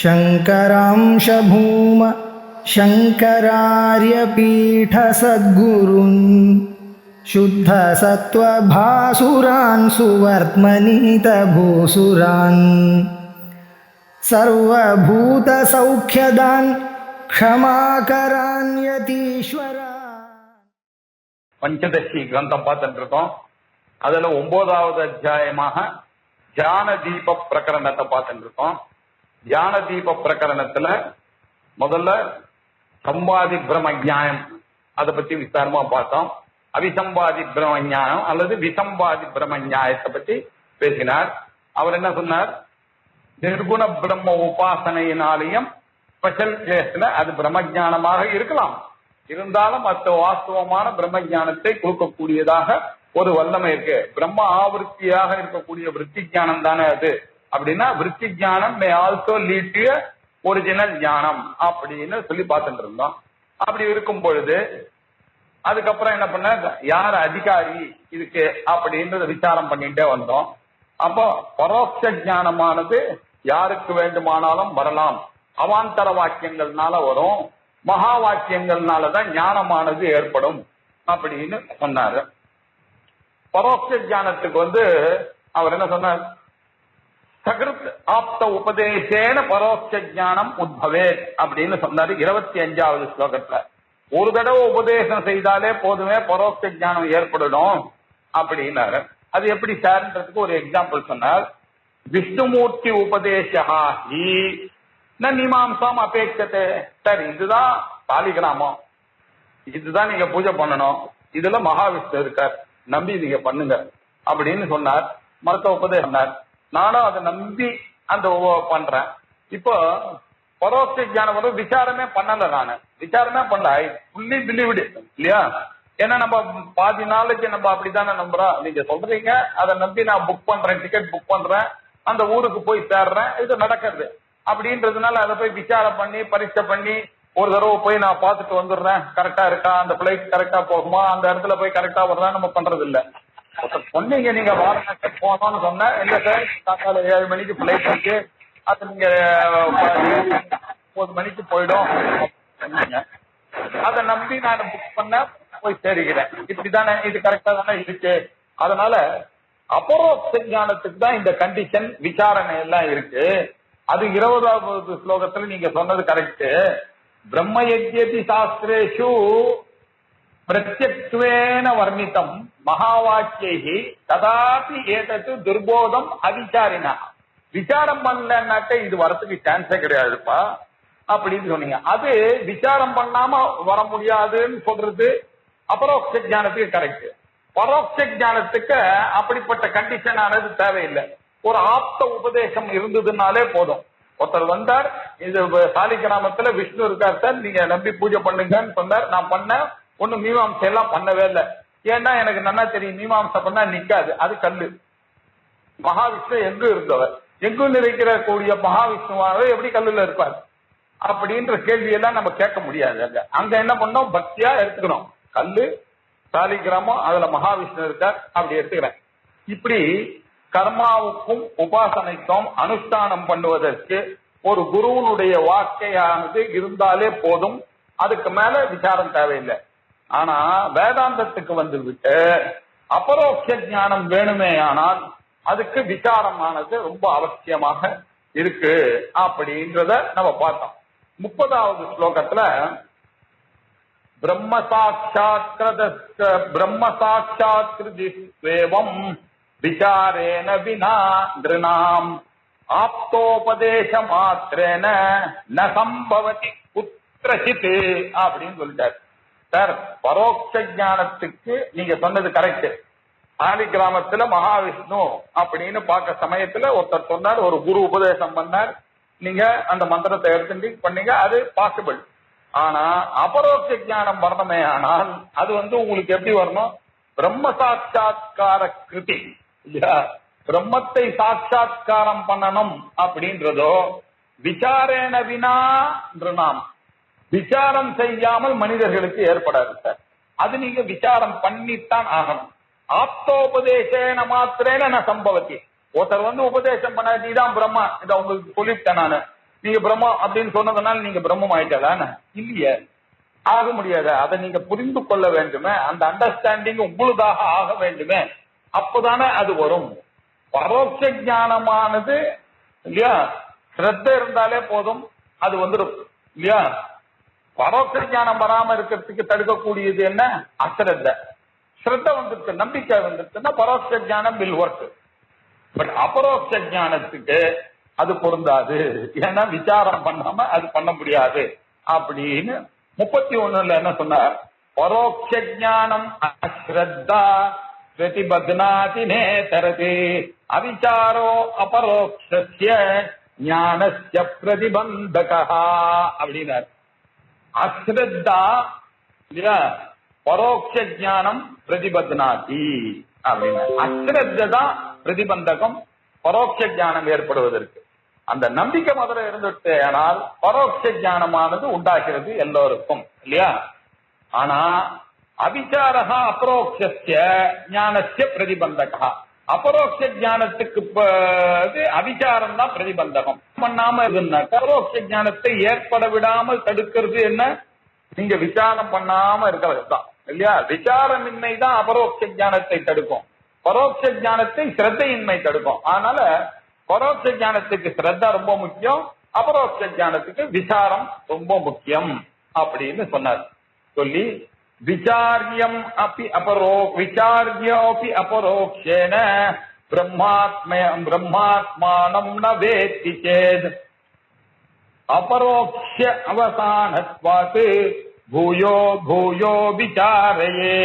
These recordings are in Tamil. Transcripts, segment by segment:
शङ्करांश भूम शङ्करार्यपीठसद्गुरून् शुद्धसत्त्वभासुरान् सुवर्त्मनीतभूसुरान् सर्वभूतसौख्यदान् क्षमाकरान् यतीश्वरा. பஞ்சதசி கிரந்தம் பார்த்துட்டு இருக்கோம். அதுல 9வது அத்தியாயமாக தியான தீப பிரகரணத்தை பார்த்துட்டு இருக்கோம். தியான தீப பிரகரணத்துல முதல்ல சம்பாதி பிரம்ம ஞானம் அதை பத்தி விஸ்தாரமா பார்த்தோம். அவிசம்பாதி பிரம்ம ஞானம் அல்லது விசம்பாதி பிரம்ம ஞானத்தை பத்தி பேசினார். அவர் என்ன சொன்னார்? நிர்குண பிரம்ம உபாசனையினாலேயும் ஸ்பெஷல் கேஸ்ல அது பிரம்ம ஞானமாக இருக்கலாம், இருந்தாலும் மற்ற வாஸ்தவமான பிரம்ம ஞானத்தை கொடுக்கக்கூடியதாக ஒரு வல்லமை இருக்கு. பிரம்ம ஆவருத்தியாக இருக்கக்கூடிய விருத்தி ஞானம் தானே அது. அப்படின்னா விருத்தி ஞானம் may also lead to original ஞானம் அப்படின்னு சொல்லி பார்த்துட்டு இருந்தோம். அப்படி இருக்கும் பொழுது அதுக்கப்புறம் என்ன பண்ண, யார் அதிகாரி இதுக்கு அப்படின்றத விசாரம் பண்ணிட்டே வந்தோம். அப்போ பரோட்ச ஞானமானது யாருக்கு வேண்டுமானாலும் வரலாம். அவாந்தர வாக்கியங்கள்னால வரும், மகா வாக்கியங்கள்னாலதான் ஞானமானது ஏற்படும் அப்படின்னு சொன்னாரு. பரோட்ச ஞானத்துக்கு அவர் என்ன சொன்னார்? சகிருத் ஆப்த உபதேசேன பரோட்ச ஞானம் உத்பவே அப்படின்னு சொன்னாரு 25வது ஸ்லோகத்துல. ஒரு தடவை உபதேசம் செய்தாலே போதுமே பரோட்ச ஞானம் ஏற்படணும் அப்படின்னாரு. அது எப்படி சார்ன்றதுக்கு ஒரு எக்ஸாம்பிள் சொன்னார். விஷ்ணுமூர்த்தி உபதேசா ஹி ந மீமாம்சாம் அபேட்சத்தை. சார் இதுதான் சாலிகிராமம், இதுதான் நீங்க பூஜை பண்ணணும், இதுல மகாவிஷ்ணு இருக்கார், நம்பி நீங்க பண்ணுங்க அப்படின்னு சொன்னார். மருத்துவ உபதேசம் சொன்னார். நானும் அதை நம்பி அந்த பண்றேன். இப்போ பரோட்ச ஞானம் விசாரமே பண்ணல, நானு விசாரமே பண்ணல, புள்ளி பிலிவிடு இல்லையா? ஏன்னா நம்ம பாதி நாளைக்கு நம்ம அப்படித்தானே நம்புறோம். நீங்க சொல்றீங்க, அதை நம்பி நான் புக் பண்றேன், டிக்கெட் புக் பண்றேன், அந்த ஊருக்கு போய் சேர்றேன், இது நடக்கிறது அப்படின்றதுனால அதை போய் விசாரம் பண்ணி பரீட்சை பண்ணி ஒரு தடவை போய் நான் பார்த்துட்டு வந்துடுறேன், கரெக்டா இருக்கா, அந்த பிளைட் கரெக்டா போகுமா, அந்த இடத்துல போய் கரெக்டா வருதா நம்ம பண்றது இல்ல. சொன்னீங்க நீங்க வாரணாசி போனோம்னு சொன்ன, இல்ல சார் காலையில 7 மணிக்கு பிளைட் இருக்கு, அது நீங்க 9 மணிக்கு போயிடும், அதை நம்பி நான் புக் பண்ண போய் சேருகிறேன். இப்படிதானே, இது கரெக்டா தானே இருக்கு. அதனால அபரோக்ஷ ஞானத்துக்கு தான் இந்த கண்டிஷன் விசாரணை எல்லாம் இருக்கு. அது 20வது ஸ்லோகத்துல நீங்க சொன்னது கரெக்ட். பிரம்ம யஜ்யதி சாஸ்திரேஷு பிரத்யக்த்வேன வர்ணிதம் மகாவாக்கியை ததாபி ஏதத்து துர்போதம் அவிசாரினா. விசாரம் பண்ணலன்னாக்க இது வரத்துக்கு சான்ஸே கிடையாதுப்பா அப்படின்னு சொன்னீங்க. அது விசாரம் பண்ணாம வர முடியாதுன்னு சொல்றது அபரோக்ஷ ஞானத்துக்கு கரெக்ட். பரோட்ச ஞானத்துக்கு அப்படிப்பட்ட கண்டிஷன் ஆனது தேவையில்லை. ஒரு ஆப்த உபதேசம் இருந்ததுனாலே போதும். ஒருத்தர் வந்தார், இது சாலிகிராமத்துல விஷ்ணு இருக்கார் சார், நீங்க நம்பி பூஜை பண்ணுங்கன்னு சொன்னார். நான் பண்ண ஒன்னும் மீமாம்சை எல்லாம் பண்ணவே இல்லை. ஏன்னா எனக்கு நல்லா தெரியும் மீமாம்சை பண்ணா நிக்காது, அது கல்லு. மகாவிஷ்ணு எங்கும் இருந்தவர், எங்கும் நிறைக்கிற கூடிய மகாவிஷ்ணுவாக எப்படி கல்லுல இருப்பார் அப்படின்ற கேள்வியெல்லாம் நம்ம கேட்க முடியாது. அங்க என்ன பண்ணோம், பக்தியா எடுத்துக்கணும். கல்லு சாலிகிராமம், அதுல மகாவிஷ்ணு இருக்கார், அப்படி எடுத்துக்கிறேன். இப்படி கர்மாவுக்கும் உபாசனைக்கும் அனுஷ்டானம் பண்ணுவதற்கு ஒரு குருவனுடைய வாக்கையானது இருந்தாலே போதும், அதுக்கு மேல விசாரம் தேவையில்லை. ஆனா வேதாந்தத்துக்கு வந்துவிட்டு அபரோக்ஷ ஞானம் வேணுமே, ஆனால் அதுக்கு விசாரமானது ரொம்ப அவசியமாக இருக்கு அப்படின்றத நம்ம பார்த்தோம். 30வது ஸ்லோகத்துல பிரம்ம சாட்சாத்கிருதிஸ்வேவம் விசாரேன வினா நிருணாம் ஆப்தோபதேச மாத்திரேன ந சம்பவதி குத்ரசித் அப்படின்னு சொல்லிட்டார். சார் பரோட்ச ஞானத்துக்கு நீங்க சொன்னது கரெக்ட். சாலிகிராமத்துல மகாவிஷ்ணு அப்படின்னு பார்க்க சமயத்துல ஒருத்தர் சொன்னார், ஒரு குரு உபதேசம் பண்ணார், நீங்க அந்த மந்திரத்தை எடுத்துட்டு பண்ணீங்க, அது பாசிபிள். ஆனா அபரோக்ஷ ஞானம் வரணுமே, ஆனால் அது உங்களுக்கு எப்படி வரணும்? பிரம்ம சாட்சா்கார கிருதி இல்லையா? பிரம்மத்தை சாட்சா்காரம் பண்ணணும் அப்படின்றதோ விசாரேன வினா நாம் விசாரம் செய்யாமல் மனிதர்களுக்கு ஏற்படாது சார். அது நீங்க விசாரம் பண்ணித்தான் ஆகணும். ஆப்தோபதேசேன மாத்திரேன ந சம்பவத்தி. ஒருத்தர் உபதேசம் பண்ண நீதான் பிரம்மா, இதை உங்களுக்கு சொல்லிட்டேன் நானு, நீங்க பிரம்மம் அப்படின்னு சொன்னதுனால நீங்க பிரம்மம் ஆயிட்டதானே? இல்லையே, ஆக முடியாது. அதை நீங்க புரிந்து கொள்ள வேண்டுமே, அந்த அண்டர்ஸ்டாண்டிங் உங்களுதாக ஆக வேண்டுமே, அப்பதானே அது வரும். பரோட்ச ஞானமானது இல்லையா, ஸ்ரத்த இருந்தாலே போதும், அது வந்துடும் இல்லையா. பரோட்ச ஞானம் வராம இருக்கிறதுக்கு தடுக்கக்கூடியது என்ன? அஸ்ரத்த. ஸ்ரத்த வந்துருக்கு, நம்பிக்கை வந்துருச்சுன்னா பரோட்ச ஞானம் வில் ஒர்க். பட் அபரோக்ஷ ஞானத்துக்கு அது பொருந்தாது, ஏன்னா விசாரம் பண்ணாம அது பண்ண முடியாது அப்படின்னு 31 என்ன சொன்னார்? பரோக்ஷ ஞானம் அஸ்ரத்தா பிரதிபத்னாதி நேதரதி அவிசாரோ அபரோக்ஷஸ்ய ஞானஸ்ய பிரதிபந்தகா அப்படின்னார். அஸ்ரத்தா இல்லையா, பரோக்ஷ ஞானம் பிரதிபத்னாதி அப்படின்னா அஸ்ரத்த தான் பிரதிபந்தகம் பரோட்ச ஞானம் ஏற்படுவதற்கு. அந்த நம்பிக்கை முதல்ல இருந்துட்டு ஆனால் பரோட்ச ஞானமானது உண்டாகிறது எல்லோருக்கும் இல்லையா. ஆனா அபிச்சாரா அபரோக்ஷஸ்ய ஞானஸ்ய பிரதிபந்தகா, அபரோக்ஷ ஞானத்துக்கு அபிச்சாரம் தான் பிரதிபந்தகம். பண்ணாம இருந்தாக்க பரோட்ச ஞானத்தை ஏற்பட விடாமல் தடுக்கிறது என்ன? நீங்க விசாரம் பண்ணாம இருக்கிறது தான் இல்லையா. விசாரமின்மை தான் அபரோக்ஷ ஞானத்தை தடுக்கும், பரோட்ச ஞானத்தை ஸ்ரத்தையின்மை தடுக்கும். அதனால பரோட்ச ஞானத்துக்கு ஸ்ரத்தா ரொம்ப முக்கியம், அபரோக்ஷ ஞானத்துக்கு விசாரம் ரொம்ப முக்கியம் அப்படின்னு சொன்னார். சொல்லி விசாரியம் அப்பி விசாரியோபி அபரோக்ஷேன பிரம்மாத்மானம் ந வேத்தி சேத் அபரோக்ஷ அவசானத்வாத் பூயோ பூயோ விசாரையே.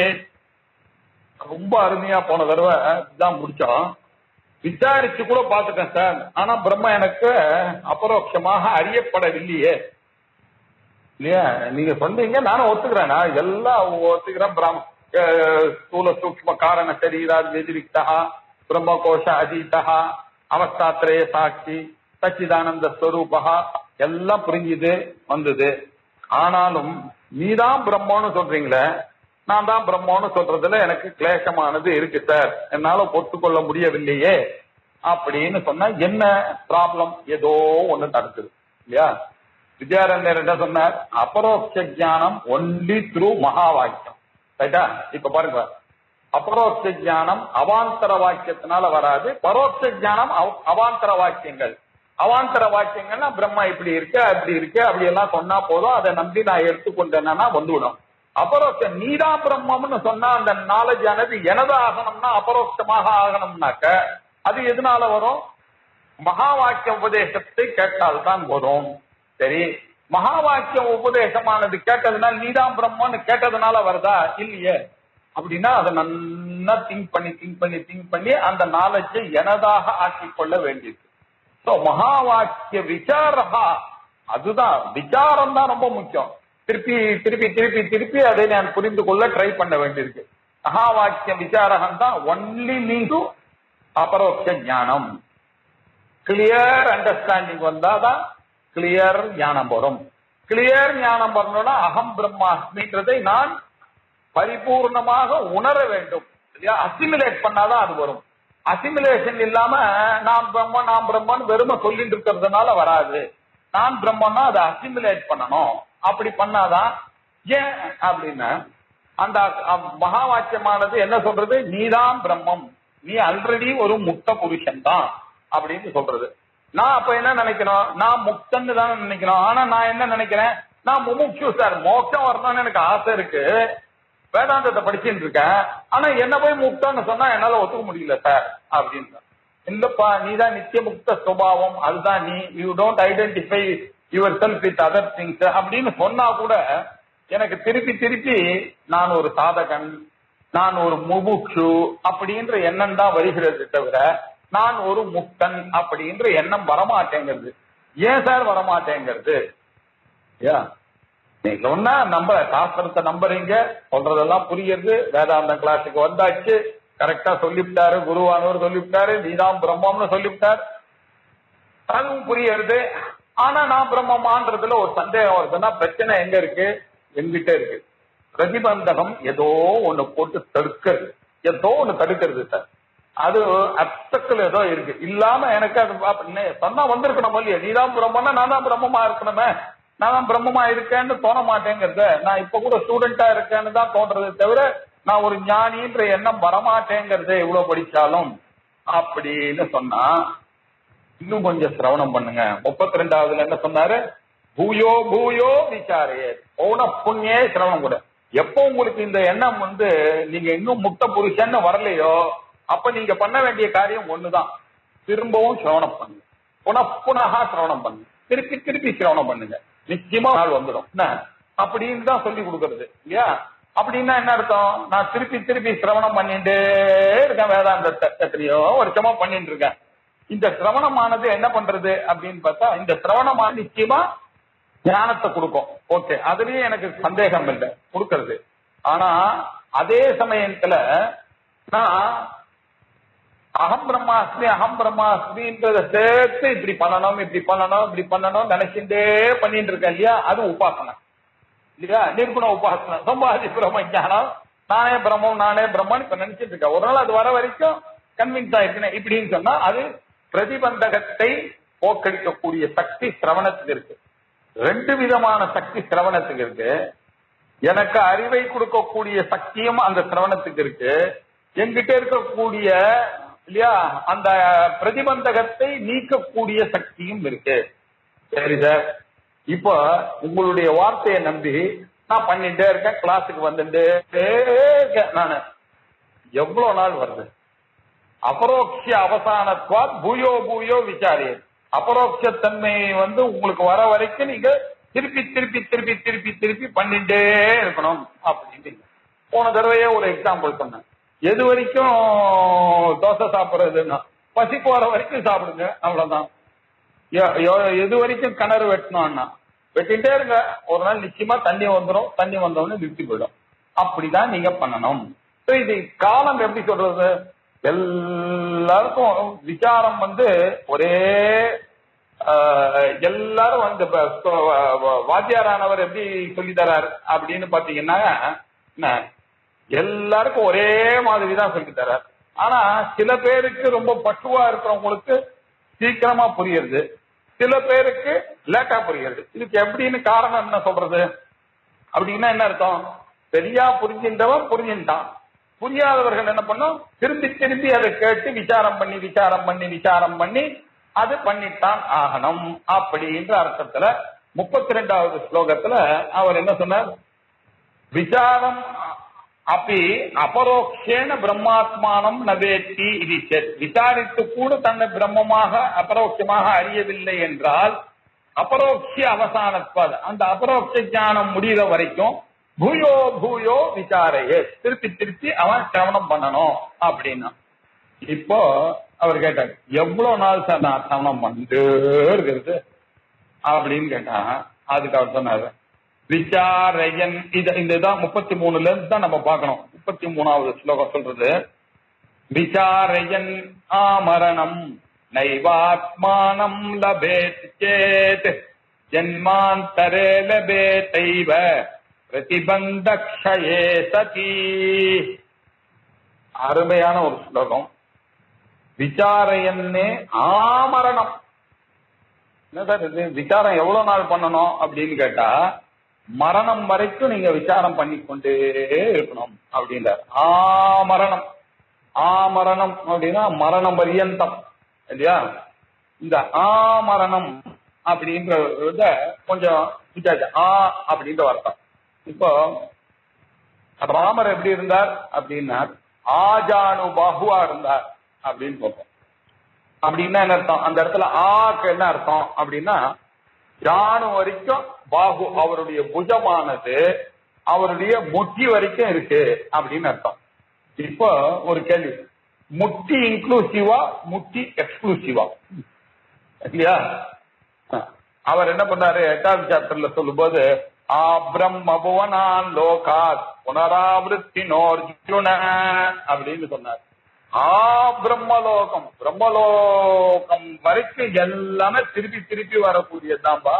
ரொம்ப அருமையா போன தடவை தான் முடிச்சோம். விசாரிச்சு கூட பார்த்துட்டேன் சார், ஆனா பிரம்ம எனக்கு அபரோக்ஷமாக அறியப்படவில்லையே இல்லையா. நீங்க சொன்னீங்க, நானும் ஒத்துக்கிறேன், நான் இதெல்லாம் ஒத்துக்கிறேன். ஸ்தூல சூக்ஷ்ம காரண சரீரா வெதிரிக்தா பிரம்ம கோஷ அதீதா அவஸ்தாத்ரய சாட்சி சச்சிதானந்த ஸ்வரூபா எல்லாம் புரிஞ்சுது வந்தது. ஆனாலும் நீதான் பிரம்மன்னு சொல்றீங்களே, நான் தான் பிரம்மன்னு சொல்றதுல எனக்கு கிளேசமானது இருக்கு சார், என்னால ஒத்துக்கொள்ள முடியவில்லையே அப்படின்னு சொன்னா என்ன ப்ராப்ளம்? ஏதோ ஒண்ணு நடக்குது இல்லையா. வித்யாரண்யர் என்ன சொன்னார்? அபரோக்ஷ ஞானம் ஒன்லி த்ரூ மகா வாக்கியம். ரைட்டா? இப்ப பாருங்க, அபரோக்ஷ ஞானம் அவாந்தர வாக்கியத்தினால வராது, பரோட்ச ஞானம் அவாந்தர வாக்கியங்கள். அவாந்தர வாக்கியங்கள்னா பிரம்மா இப்படி இருக்கு அப்படி இருக்கு அப்படி எல்லாம் சொன்னா போதும், அதை நம்பி நான் எடுத்துக்கொண்டேன்னா வந்துவிடும். அபரோக்ஷ நீதான் பிரம்மம்னு சொன்னா அந்த நாலேஜ் ஆனது எனது ஆகணும்னா அபரோக்ஷமாக ஆகணும்னாக்க அது எதனால வரும்? மகா வாக்கிய உபதேசத்தை கேட்டால்தான் வரும். சரி, மகா வாக்கிய உபதேசமானது கேட்டதுனால நீதான் பிரம்மன்னு கேட்டதுனால வருதா? இல்லையே. அப்படின்னா அதை நல்லா திங்க் பண்ணி அந்த நாலேஜை எனதாக ஆக்கிக் கொள்ள வேண்டியது. மகா வாக்கிய விசாரா, அதுதான் விசாரம் தான் ரொம்ப முக்கியம். திருப்பி அதை நான் புரிந்து கொள்ள ட்ரை பண்ண வேண்டியிருக்கு. மகா வாக்கிய விசாரகம் தான் ஒன்லி மீன் டு அபரோக்ஷ ஞானம். கிளியர் அண்டர்ஸ்டாண்டிங் வந்தாதான் கிளியர் ஞானம் வரும். கிளியர் ஞானம் வரணும்னா அகம் பிரம்மாஸ்மின்றதை நான் பரிபூர்ணமாக உணர வேண்டும். அசிமிலேட் பண்ணாதான் அது வரும். அசிமிலேஷன் இல்லாம நான் பிரம்மன் வெறுமை சொல்லிட்டு இருக்கிறதுனால வராது. நான் பிரம்மன்னா அதை அசிமிலேட் பண்ணணும். அப்படி பண்ணாதான். ஏன் அப்படின்னா அந்த மகா வாக்கியமானது என்ன சொல்றது? நீதான் பிரம்மம், நீ ஆல்ரெடி ஒரு முக்த புருஷன் தான் அப்படின்னு சொல்றது. நான் அப்ப என்ன நினைக்கிறோம்? நான் முக்தன்னு தானே நினைக்கிறோம். ஆனா நான் என்ன நினைக்கிறேன்? நான் முமுட்சு சார், மோட்சம் வரணும்னு எனக்கு ஆசை இருக்கு, வேதாந்தத்தை படிச்சுட்டு இருக்கேன், ஆனா என்ன போய் முக்தான்னு சொன்னா என்னால ஒத்துக்க முடியல சார் அப்படின்னு. இல்லப்பா, நீதான் நித்திய முக்த சுபாவம், அதுதான் நீ. You don't identify your self with other things அப்படின்னு சொன்னா கூட எனக்கு திருப்பி நான் ஒரு சாதகன், நான் ஒரு முமுட்சு அப்படின்ற எண்ணம் தான் வருகிறது தவிர நான் ஒரு முக்தன் அப்படின்ற எண்ணம் வரமாட்டேங்கிறது. ஏன் சார் வரமாட்டேங்கிறது? நீங்க சொன்னா நம்ப சாஸ்திரத்தை நம்புறீங்க, சொல்றதெல்லாம் புரியுது, வேதாந்த கிளாஸுக்கு வந்தாச்சு, கரெக்டா சொல்லிவிட்டாரு, குருவானவர் சொல்லிவிட்டாரு, நீதான் பிரம்மம்னு சொல்லிவிட்டார், அதுவும் புரியுது. ஆனா நான் பிரம்மமான்றதுல ஒரு சந்தேகம் வருதுன்னா பிரச்சனை எங்க இருக்கு? எங்கிட்ட இருக்கு. பிரதிபந்தகம் ஏதோ ஒண்ணு போட்டு தடுக்கிறது, ஏதோ ஒண்ணு தடுக்கிறது சார். அது அர்த்தத்துல ஏதோ இருக்கு. இல்லாம எனக்கு அது சொன்னா வந்திருக்கணும் இல்லையா, நீதான் பிரம்மன்னா நான் தான் பிரம்மமா இருக்கணுமே, நான் தான் பிரம்மமா இருக்கேன்னு தோண மாட்டேங்கிறத, நான் இப்ப கூட ஸ்டூடெண்டா இருக்கேன்னு தான் தோன்றதை தவிர நான் ஒரு ஞானின்ற எண்ணம் வரமாட்டேங்கிறது எவ்வளவு படிச்சாலும் அப்படின்னு சொன்னா, இன்னும் கொஞ்சம் சிரவணம் பண்ணுங்க. 32வதுல என்ன சொன்னாரு? பூயோ பூயோ விசாரே பௌன புண்ணியே சிரவணம் கூட. எப்போ உங்களுக்கு இந்த எண்ணம் நீங்க இன்னும் முக்த புருஷன்னு வரலையோ அப்ப நீங்க பண்ண வேண்டிய காரியம் ஒண்ணுதான், திரும்பவும் சிரவணம் பண்ணுங்க. புனப்புனகா சிரவணம் பண்ணுங்க, திருப்பி திருப்பி சிரவணம் பண்ணுங்க, நிச்சயமா நாள் வந்துடும். என்ன அப்படின்னு தான் சொல்லி கொடுக்கறது இல்லையா? அப்படின்னா என்ன அர்த்தம்? நான் திருப்பி திருப்பி சிரவணம் பண்ணிட்டே இருக்கேன், வேதாந்தத்தை எத்தனையோ வருஷமா பண்ணிட்டு இருக்கேன். இந்த சிரவணமானது என்ன பண்றது அப்படின்னு பார்த்தா, இந்த சிரவணமான நிச்சயமா ஞானத்தை கொடுக்கும். ஓகே, அதுலயும் எனக்கு சந்தேகம் இல்லை, கொடுக்கறது. ஆனா அதே சமயத்துல நான் அகம் பிரம்மாஸ்மின்றத சேர்த்து இப்படி பண்ணணும் இப்படி பண்ணணும் இப்படி பண்ணணும் நினைச்சுட்டே பண்ணிட்டு இருக்கேன் இல்லையா? அது உபாசனை இல்லையா? நிர்குண உபாசனை, சம்பாதி பிரம்ம ஞானம், நானே பிரம்மம் நானே பிரம்மன் இப்ப நினைச்சிட்டு இருக்கேன். ஒரு நாள் அது வர வரைக்கும் கன்வின்ஸ் ஆயிருக்கேன் இப்படின்னு சொன்னா, அது பிரதிபந்தகத்தை போக்கடிக்கக்கூடிய சக்தி சிரவணத்துக்கு இருக்கு. 2 விதமான சக்தி சிரவணத்துக்கு இருக்கு. எனக்கு அறிவை கொடுக்கக்கூடிய சக்தியும் அந்த சிரவணத்துக்கு இருக்கு. என்கிட்ட இருக்கக்கூடிய இல்லையா அந்த பிரதிபந்தகத்தை நீக்கக்கூடிய சக்தியும் இருக்கு. சரி சார், இப்போ உங்களுடைய வார்த்தையை நம்பி நான் பண்ணிட்டே இருக்கேன், கிளாஸுக்கு வந்துட்டே இருக்கேன். நான் எவ்வளவு நாள் வருது? அபரோக்ஷ அவசானத்வாத் பூயோ பூயோ விசாரி. அபரோக்ஷத்தன்மை உங்களுக்கு வர வரைக்கும் நீங்க திருப்பி திருப்பி திருப்பி திருப்பி திருப்பி பண்ணிட்டே இருக்கணும் அப்படின்னு. போன தடவையே ஒரு எக்ஸாம்பிள் சொன்னேன். எது வரைக்கும் தோசை சாப்பிடுறதுன்னா, பசிக்கு வர வரைக்கும் சாப்பிடுங்க, அவ்வளவுதான். எது வரைக்கும் கிணறு வெட்டணும்னா வெட்டிட்டே இருங்க, ஒரு நாள் நிச்சயமா தண்ணி வந்துடும், தண்ணி வந்தவொடனே நிறுத்தி போயிடும். அப்படிதான் நீங்க பண்ணணும். இது காலம் எப்படி சொல்றது? எல்லாருக்கும் விசாரம் ஒரே எல்லாரும் வாத்தியாரானவர் எப்படி சொல்லி தரார் அப்படின்னு பாத்தீங்கன்னா, எல்லாருக்கும் ஒரே மாதிரிதான் சொல்லி தரார். ஆனா சில பேருக்கு ரொம்ப பக்குவா இருக்கிறவங்களுக்கு சீக்கிரமா புரியுது, சில பேருக்கு லேட்டா புரியுது. இதுக்கு எப்படின்னு காரணம் என்ன சொல்றது அப்படின்னா என்ன அர்த்தம்? சரியா புரிஞ்சின்றவன் புரிஞ்சுட்டான், புரியாதவர்கள் என்ன பண்ணும், திரும்பி திரும்பி அதை கேட்டு விசாரம் பண்ணி விசாரம் பண்ணி விசாரம் பண்ணி அது பண்ணித்தான் ஆகணும் அப்படின்ற அர்த்தத்துல 32வது ஸ்லோகத்துல அவர் என்ன சொன்னார்? விசாரம் அப்படி அபரோக்ஷேன பிரம்மாத்மானம் நவேத்தி இது. விசாரித்து கூட தன்னை பிரம்மமாக அபரோக்ஷமாக அறியவில்லை என்றால் அபரோக்ஷ அவசானத்வாத, அந்த அபரோக்ஷ ஞானம் முடிகிற வரைக்கும் பூயோ பூயோ விசாரையே, திருப்பி திருப்பி அவன் சிரவணம் பண்ணணும் அப்படின்னா. இப்போ அவர் கேட்டார், எவ்வளவு நாள் சார் நான் சிரவணம் பண்ணிட்டு இருக்கிறது அப்படின்னு கேட்டா, அதுக்கு அவர் சொன்னாரு விசாரையன். இதுதான் 33ல இருந்து தான் நம்ம பார்க்கணும். 33வது ஸ்லோகம் சொல்றது, விசாரையன் ஆமரணம் நைவாத்மானம் லபேத் சேத் ஜன்மாந்தரே லபேதைவ பிரதிபந்தக்ஷயே சதி. அருமையான ஒரு ஸ்லோகம். விசாரையன்னே ஆமரணம். என்ன சார் இது? விசாரம் எவ்வளவு நாள் பண்ணணும் அப்படின்னு கேட்டா, மரணம் வரைக்கும் நீங்க விசாரம் பண்ணி கொண்டே இருக்கணும் அப்படின்றார். ஆமரணம், ஆமரணம் அப்படின்னா மரணம் பரியந்தம் இல்லையா? இந்த ஆமரணம் அப்படின்றத கொஞ்சம் விசாரிச்ச ஆ அப்படின்ற வார்த்தை. இப்போ ராமர் எப்படி இருந்தார் அப்படின்னா ஆஜானு பாகுவா இருந்தார் அப்படின்னு சொல்றோம். அப்படின்னா என்ன அர்த்தம்? அந்த இடத்துல ஆக்கு என்ன அர்த்தம் அப்படின்னா, ஜானு வரைக்கும் பாகு அவருடைய புஜமானது அவருடைய முட்டி வரைக்கும் இருக்கு அப்படின்னு அர்த்தம். இப்போ ஒரு கேள்வி, முட்டி இன்க்ளூசிவா முட்டி எக்ஸ்க்ளூசிவா இல்லையா? அவர் என்ன பண்ணாரு 8வது சாப்டர்ல சொல்லும் போது, ஆ பிரம்ம புவனான் லோகாத் புனராவிருத்தினோர்ஜுன அப்படின்னு சொன்னார். ஆ பிரம்மலோகம், பிரம்மலோகம் வரைக்கும் எல்லாமே திருப்பி திருப்பி வரக்கூடியதாம்பா.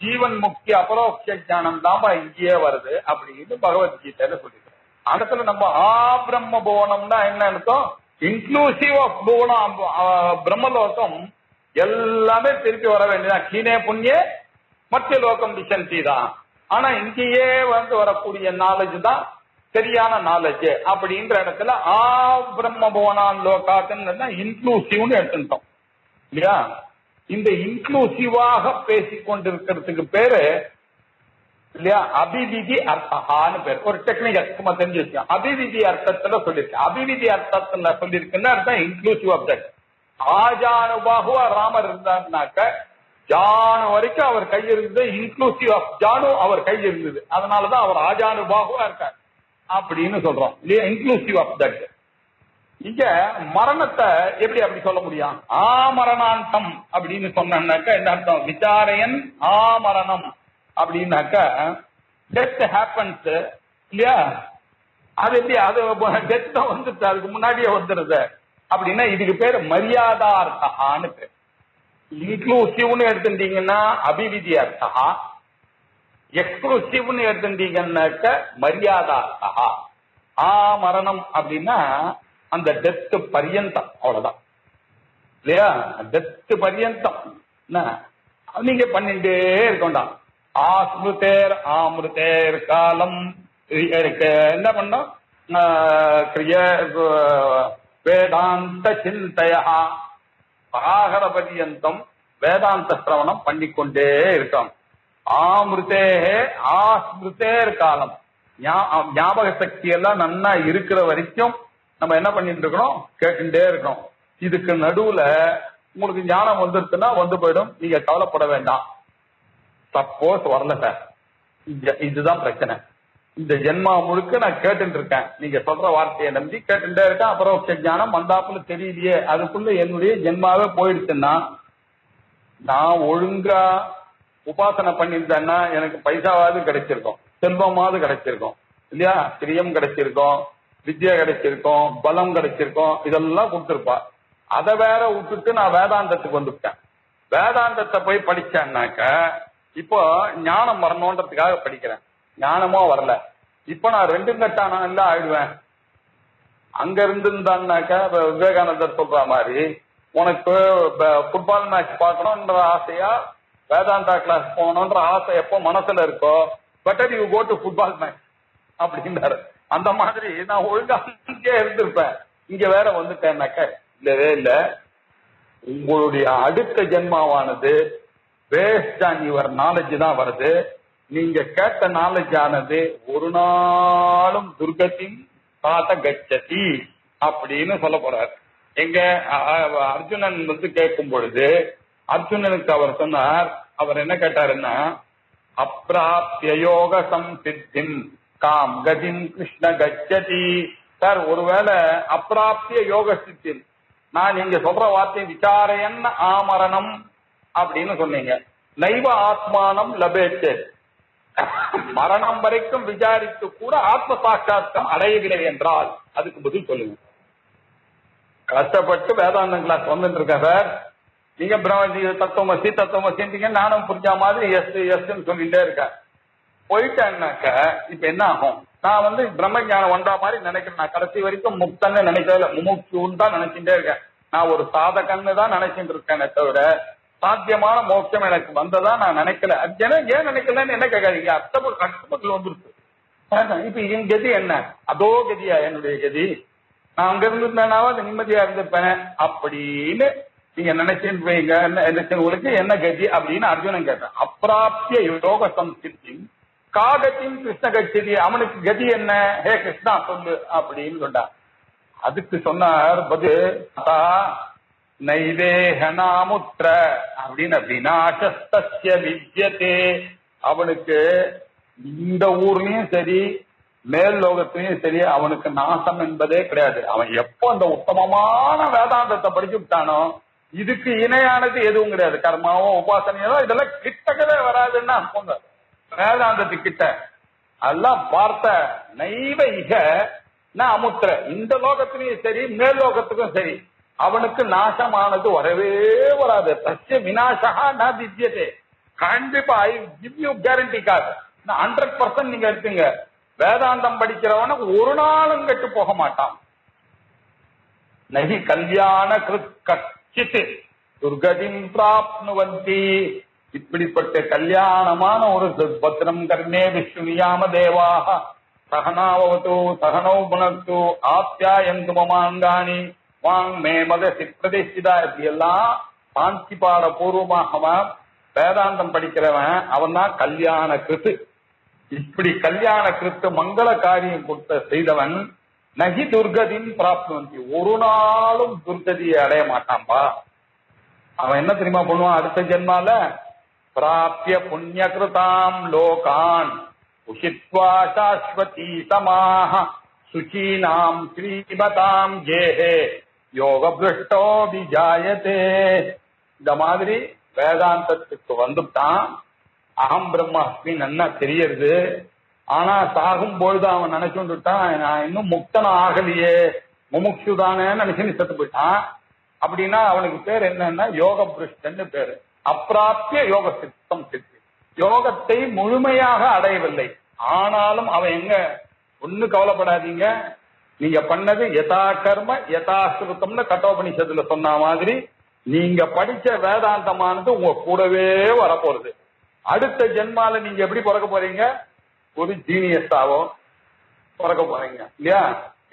ஜீவன் முக்தி அபரோக்ஷ ஞானம் தாம்பா இங்கேயே வருது அப்படின்னு பகவத்கீதையில சொல்லிருக்கோம். இடத்துல நம்ம ஆ பிரம்ம புவனம்னா என்ன அர்த்தம்? இன்க்ளூசிவ் ஆஃப் பிரம்மலோகம் எல்லாமே திருப்பி வர வேண்டியதான். கீனே புண்ணிய மத்திய லோகம் விசந்தி தான். ஆனா இங்கேயே வரக்கூடிய நாலேஜ் தான் சரியான நாலேஜ். அப்படின்ற இடத்துல பிரம்ம புவனான் லோகாத்துன்னு இன்க்ளூசிவ்னு எடுத்துட்டோம் இல்லையா? இந்த இன்க்ளூசிவாக பேசிக்கொண்டிருக்கிறதுக்கு பேரு இல்லையா அபிவிதி அர்த்தகான்னு பேர். ஒரு டெக்னிக்கல் சும்மா தெரிஞ்சு வச்சுக்கோங்க. அபிவிதி அர்த்தத்துல சொல்லியிருக்கேன். அபிவிதி அர்த்தத்துல சொல்லியிருக்குன்னு அர்த்தம் இன்க்ளூசிவ் ஆப்ஜெக்ட். ஆஜானுபாகுவா ராமர் இருந்தாருனாக்க ஜானு வரைக்கும் அவர் கை இருந்தது. இன்க்ளூசிவ் ஆஃப் ஜானு அவர் கை இருந்தது. அதனாலதான் அவர் ஆஜானுபாகுவா இருக்கார் அப்படின்னு சொல்றோம் இல்லையா? Inclusive of that. இங்க மரணத்தை எப்படி அப்படி சொல்ல முடியும்? ஆமரணாந்தம் அப்படின்னு சொன்னாக்க என்ன அர்த்தம்? விசாரையன் ஆமரணம் அப்படின்னாக்க டெத் ஹேப்பன்ஸ் இல்லையா? அது எப்படி? அது டெத் தான் வந்துட்டு அதுக்கு முன்னாடியே வந்துருது அப்படின்னா இதுக்கு பேர் மரியாதார்த்தகான்னு பேர். இன்க்ளூசிவ்னு எடுத்துட்டீங்கன்னா அபிவிதி அர்த்தகா, எக்ஸ்க்ளூசிவ்னு எடுத்துட்டீங்கன்னாக்க மரியாதார்த்தகா. மரணம் அப்படின்னா அந்த டெத் பர்யந்தம், அவ்வளவுதான் இல்லையா? டெத் பர்யந்தம் நீங்க பண்ணிட்டே இருக்கோண்டா. ஆஸ்மிருதேர் ஆமிருதேர் காலம் என்ன பண்ணோம்? வேதாந்த சிந்தையா பராகர பரியந்தம் வேதாந்த சிரவணம் பண்ணிக்கொண்டே இருக்கோம். ஆமிருதே ஆஸ்மிருதேர் காலம், ஞாபக சக்தி எல்லாம் நன்னா இருக்கிற வரைக்கும் நம்ம என்ன பண்ணிட்டு இருக்கணும்? கேட்டுட்டே இருக்கணும். இதுக்கு நடுவுல உங்களுக்கு ஞானம் வந்துருச்சுன்னா வந்து போயிடும். நீங்க கவலைப்பட வேண்டாம். சப்போஸ் வரல சார், இதுதான் பிரச்சனை. இந்த ஜென்மா முழுக்க நான் கேட்டுட்டு இருக்கேன், நீங்க சொல்ற வார்த்தையை நம்பி கேட்டுட்டே இருக்கேன். அப்புறம் ஞானம் வந்தாப்புல தெரியலையே, அதுக்குள்ள என்னுடைய ஜென்மாவே போயிடுச்சுன்னா நான் ஒழுங்கா உபாசனை பண்ணியிருந்தேன்னா எனக்கு பைசாவாவது கிடைச்சிருக்கும், செல்வமாவது கிடைச்சிருக்கும் இல்லையா? பிரியம் கிடைச்சிருக்கும், வித்யா கிடைச்சிருக்கும், பலம் கிடைச்சிருக்கும், இதெல்லாம் கொடுத்துருப்பா. அதை வேற விட்டுட்டு நான் வேதாந்தத்துக்கு வந்துட்டேன். வேதாந்தத்தை போய் படிச்சேன்னாக்க இப்போ ஞானம் வரணுன்றதுக்காக படிக்கிறேன். ஞானமோ வரல. இப்ப நான் ரெண்டும் கட்டான ஆயிடுவேன். அங்க இருந்துருந்தான்னாக்கா விவேகானந்தர் சொல்ற மாதிரி உனக்கு ஃபுட்பால் மேட்ச் பார்க்கணும்ன்ற ஆசையா வேதாந்தா கிளாஸ் போகணும்ன்ற ஆசை எப்போ மனசுல இருக்கோ, better you go to football match அப்படின்றாரு. அந்த மாதிரி நான் ஒழுங்கா இங்கே இருந்திருப்பேன். இங்க வேற வந்துட்டேன்னாக்க இல்லவே இல்லை. உங்களுடைய அடுத்த ஜென்மாவானது பேஸ்ட் ஆன் யுவர் நாலேஜ் தான் வருது. நீங்க கேட்ட நாலேஜ் ஆனது ஒரு நாளும் துர்கத்தின் காத்த கச்சதி அப்படின்னு சொல்ல போறார். எங்க அர்ஜுனன் கேட்கும் பொழுது அர்ஜுனனுக்கு அவர் சொன்னார், அவர் என்ன கேட்டாருன்னா, அப்ராப்திய யோக சம்சித்திம் காம் கதிம் கிருஷ்ண கச்சதி. சார், ஒருவேளை அப்ராப்திய யோக சித்தி, நான் நீங்க சொல்ற வார்த்தை விசாரையன் ஆமரணம் அப்படின்னு சொன்னீங்க. நைவ ஆத்மானம் லபேச்சே, மரணம் வரைக்கும் விசாரித்து கூட ஆத்ம சாட்சாத்காரம் அடையவில்லை என்றால் அதுக்கு பதில் சொல்லுங்க. கஷ்டப்பட்டு வேதாந்தம் கிளாஸ் வந்துட்டு இருக்கேன் சார், நீங்க தத்துவமசி தத்துவமசின்றீங்க, நானும் புரிஞ்ச மாதிரி எஸ் எஸ்ன்னு சொல்லிட்டே இருக்கேன். போயிட்டேன்னாக்க இப்ப என்ன ஆகும்? நான் பிரம்ம ஞானம் வந்தா மாதிரி நினைக்கிறேன். நான் கடைசி வரைக்கும் முக்தன்னு நினைக்கல, முமுட்சுன்னு தான் நினைச்சுட்டே இருக்கேன். நான் ஒரு சாதகன்னு தான் நினைச்சிட்டு இருக்கேனே தவிர சாத்தியமான மோட்சம் எனக்கு வந்ததா நான் நினைக்கல. ஏன் நினைக்கலன்னு என்ன கேட்காதீங்க, கஷ்டப்பட்டு வந்துருக்கு. இப்ப என் கதி என்ன? அதோ கதியா என்னுடைய கதி? நான் அங்க இருந்திருந்தேனாவது நிம்மதியா இருந்திருப்பேன் அப்படின்னு நீங்க நினைச்சுட்டு போய்ங்க. உங்களுக்கு என்ன கதி அப்படின்னு அர்ஜுனன் கேட்டேன். அப்பிராப்திய யோக சம்சித்தி காகத்தின் கிருஷ்ண கட்சி, அவனுக்கு கதி என்ன? ஹே கிருஷ்ணா சொல்லு அப்படின்னு சொன்னார். அதுக்கு சொன்னார் நைவேகனாமுத்திர அப்படின்னு, விநாசஸ்தஸ்ய வித்யதே. அவனுக்கு இந்த ஊர்லயும் சரி மேல் லோகத்திலையும் சரி அவனுக்கு நாசம் என்பதே கிடையாது. அவன் எப்போ அந்த உத்தமமான வேதாந்தத்தை படிச்சு விட்டானோ இதுக்கு இணையானது எதுவும் கிடையாது. கர்மாவோ உபாசனையோ இதெல்லாம் கிட்டக்கவே வராதுன்னா போங்க வேதாந்தத்துக்கிட்ட. அதெல்லாம் பார்த்த நைவ இக அமுத்திர, இந்த லோகத்திலையும் சரி மேல் லோகத்துக்கும் சரி அவனுக்கு நாசமானது வரவே வராது. தஸ்ய விநாசகா ந வித்யதே. கண்டிப்பா I give you guarantee card. 100% நீங்க எடுத்துங்க. வேதாந்தம் படிக்கிறவனுக்கு ஒரு நாளும் கெட்டு போக மாட்டான். நகி கல்யாண கிருத் கச்சித் துர்கதிம் பிராப்னுவந்தி. இப்படிப்பட்ட கல்யாணமான ஒரு பத்ரம் கர்ணே விஷ்ணுயாம தேவாக சகனாவது சகனௌ புனக்து ஆப்யாயந்து மமாங்காணி வாங் மே மதசி பிரதிஷ்டிதா. இப்படி எல்லாம் சாந்தி பாட பூர்வமாக வேதாந்தம் படிக்கிறவன் அவன் தான் கல்யாண கிருத்து. இப்படி கல்யாண கிருத்து மங்கள காரியம் கொடுத்த செய்தவன் நகி துர்கதின் பிராப்தி, ஒரு நாளும் துர்கதியை அடைய மாட்டான்பா. அவன் என்ன தெரியுமா பண்ணுவான்? அடுத்த ஜென்மால பிராப்ய புண்ணிய கிருதாம் லோகான் உஷித்வா சாஸ்வதி சமாஹ சுச்சீனாம் ஸ்ரீமதாம் ஜேஹே யோக பிருஷ்டோ விஜாயதே. இந்த மாதிரி வேதாந்தத்துக்கு வந்துட்டான், அகம் பிரம்மாஸ்மி நல்லா தெரியறது. ஆனா சாகும் பொழுது அவன் நினைச்சுட்டான், நான் இன்னும் முக்தனம் ஆகலையே, முமுட்சுதானே நினைச்சு செத்து போயிட்டான். அப்படின்னா அவனுக்கு பேர் என்னன்னா யோக பிருஷ்டன்னு பேரு. அப்பிராப்திய யோக சித்தம் சித்தி, யோகத்தை முழுமையாக அடையவில்லை. ஆனாலும் அவன் எங்க, ஒண்ணு கவலைப்படாதீங்க, நீங்க பண்ணது யதா கர்ம யதாஸ்ருதம்னு கட்டோபனிஷத்துல சொன்ன மாதிரி நீங்க படிச்ச வேதாந்தமானது உங்க கூடவே வரப்போறது. அடுத்த ஜென்மால நீங்க எப்படி பிறக்க போறீங்க? ஒரு ஜீனியஸாவோ பிறக்க போறீங்க இல்லையா?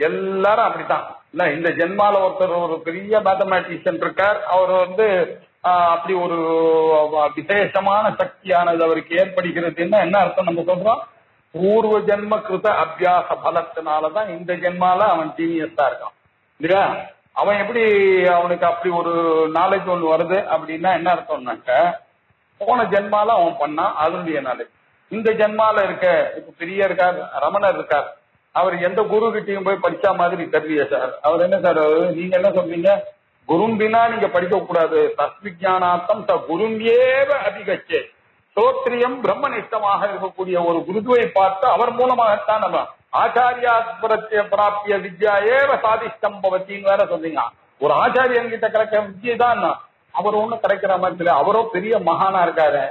எல்லாரும் அப்படித்தான் இல்ல. இந்த ஜென்மால ஒருத்தர் ஒரு பெரிய மேத்தமேட்டிஷியன் இருக்கார், அவர் அப்படி ஒரு விசேஷமான சக்தியானது அவருக்கு ஏற்படுகிறதுன்னா என்ன அர்த்தம்? நம்ம சொல்றோம் பூர்வ ஜென்ம கிருத அபியாச பலத்தினாலதான் இந்த ஜென்மால அவன் ஜீனியஸா இருக்கான் இல்லையா? அவன் எப்படி அவனுக்கு அப்படி ஒரு நாலேஜ் ஒண்ணு வருது அப்படின்னா என்ன அர்த்தம்னாக்க, போன ஜென்மால அவன் பண்ணான் அதனுடைய நாலேஜ். இந்த ஜென்மால இருக்க இப்ப பெரிய இருக்கார், ரமணர் இருக்கார், அவர் எந்த குரு கிட்டையும் போய் படிச்சா மாதிரி தெரியல சார். அவர் என்ன சார், நீங்க என்ன சொல்றீங்க, குரும்பினா நீங்க படிக்க கூடாது, தஸ்விஜானார்த்தம் ச குரும்பேவ அதிகச்சே. சோத்ரியம் பிரம்மனிஷ்டமாக இருக்கக்கூடிய ஒரு குருதுவை பார்த்து அவர் மூலமாகத்தான் நம்ம ஆச்சாரியா பிராப்திய வித்யா ஏவ சாதிஷ்டம் பவத்தின்னு வேற சொல்றீங்க. ஒரு ஆச்சாரியன் கிட்ட கிடைக்கிற வித்யை தான் அவர் ஒண்ணும் கிடைக்கிற மாதிரி இல்லை. அவரோ பெரிய மகானா இருக்காரு,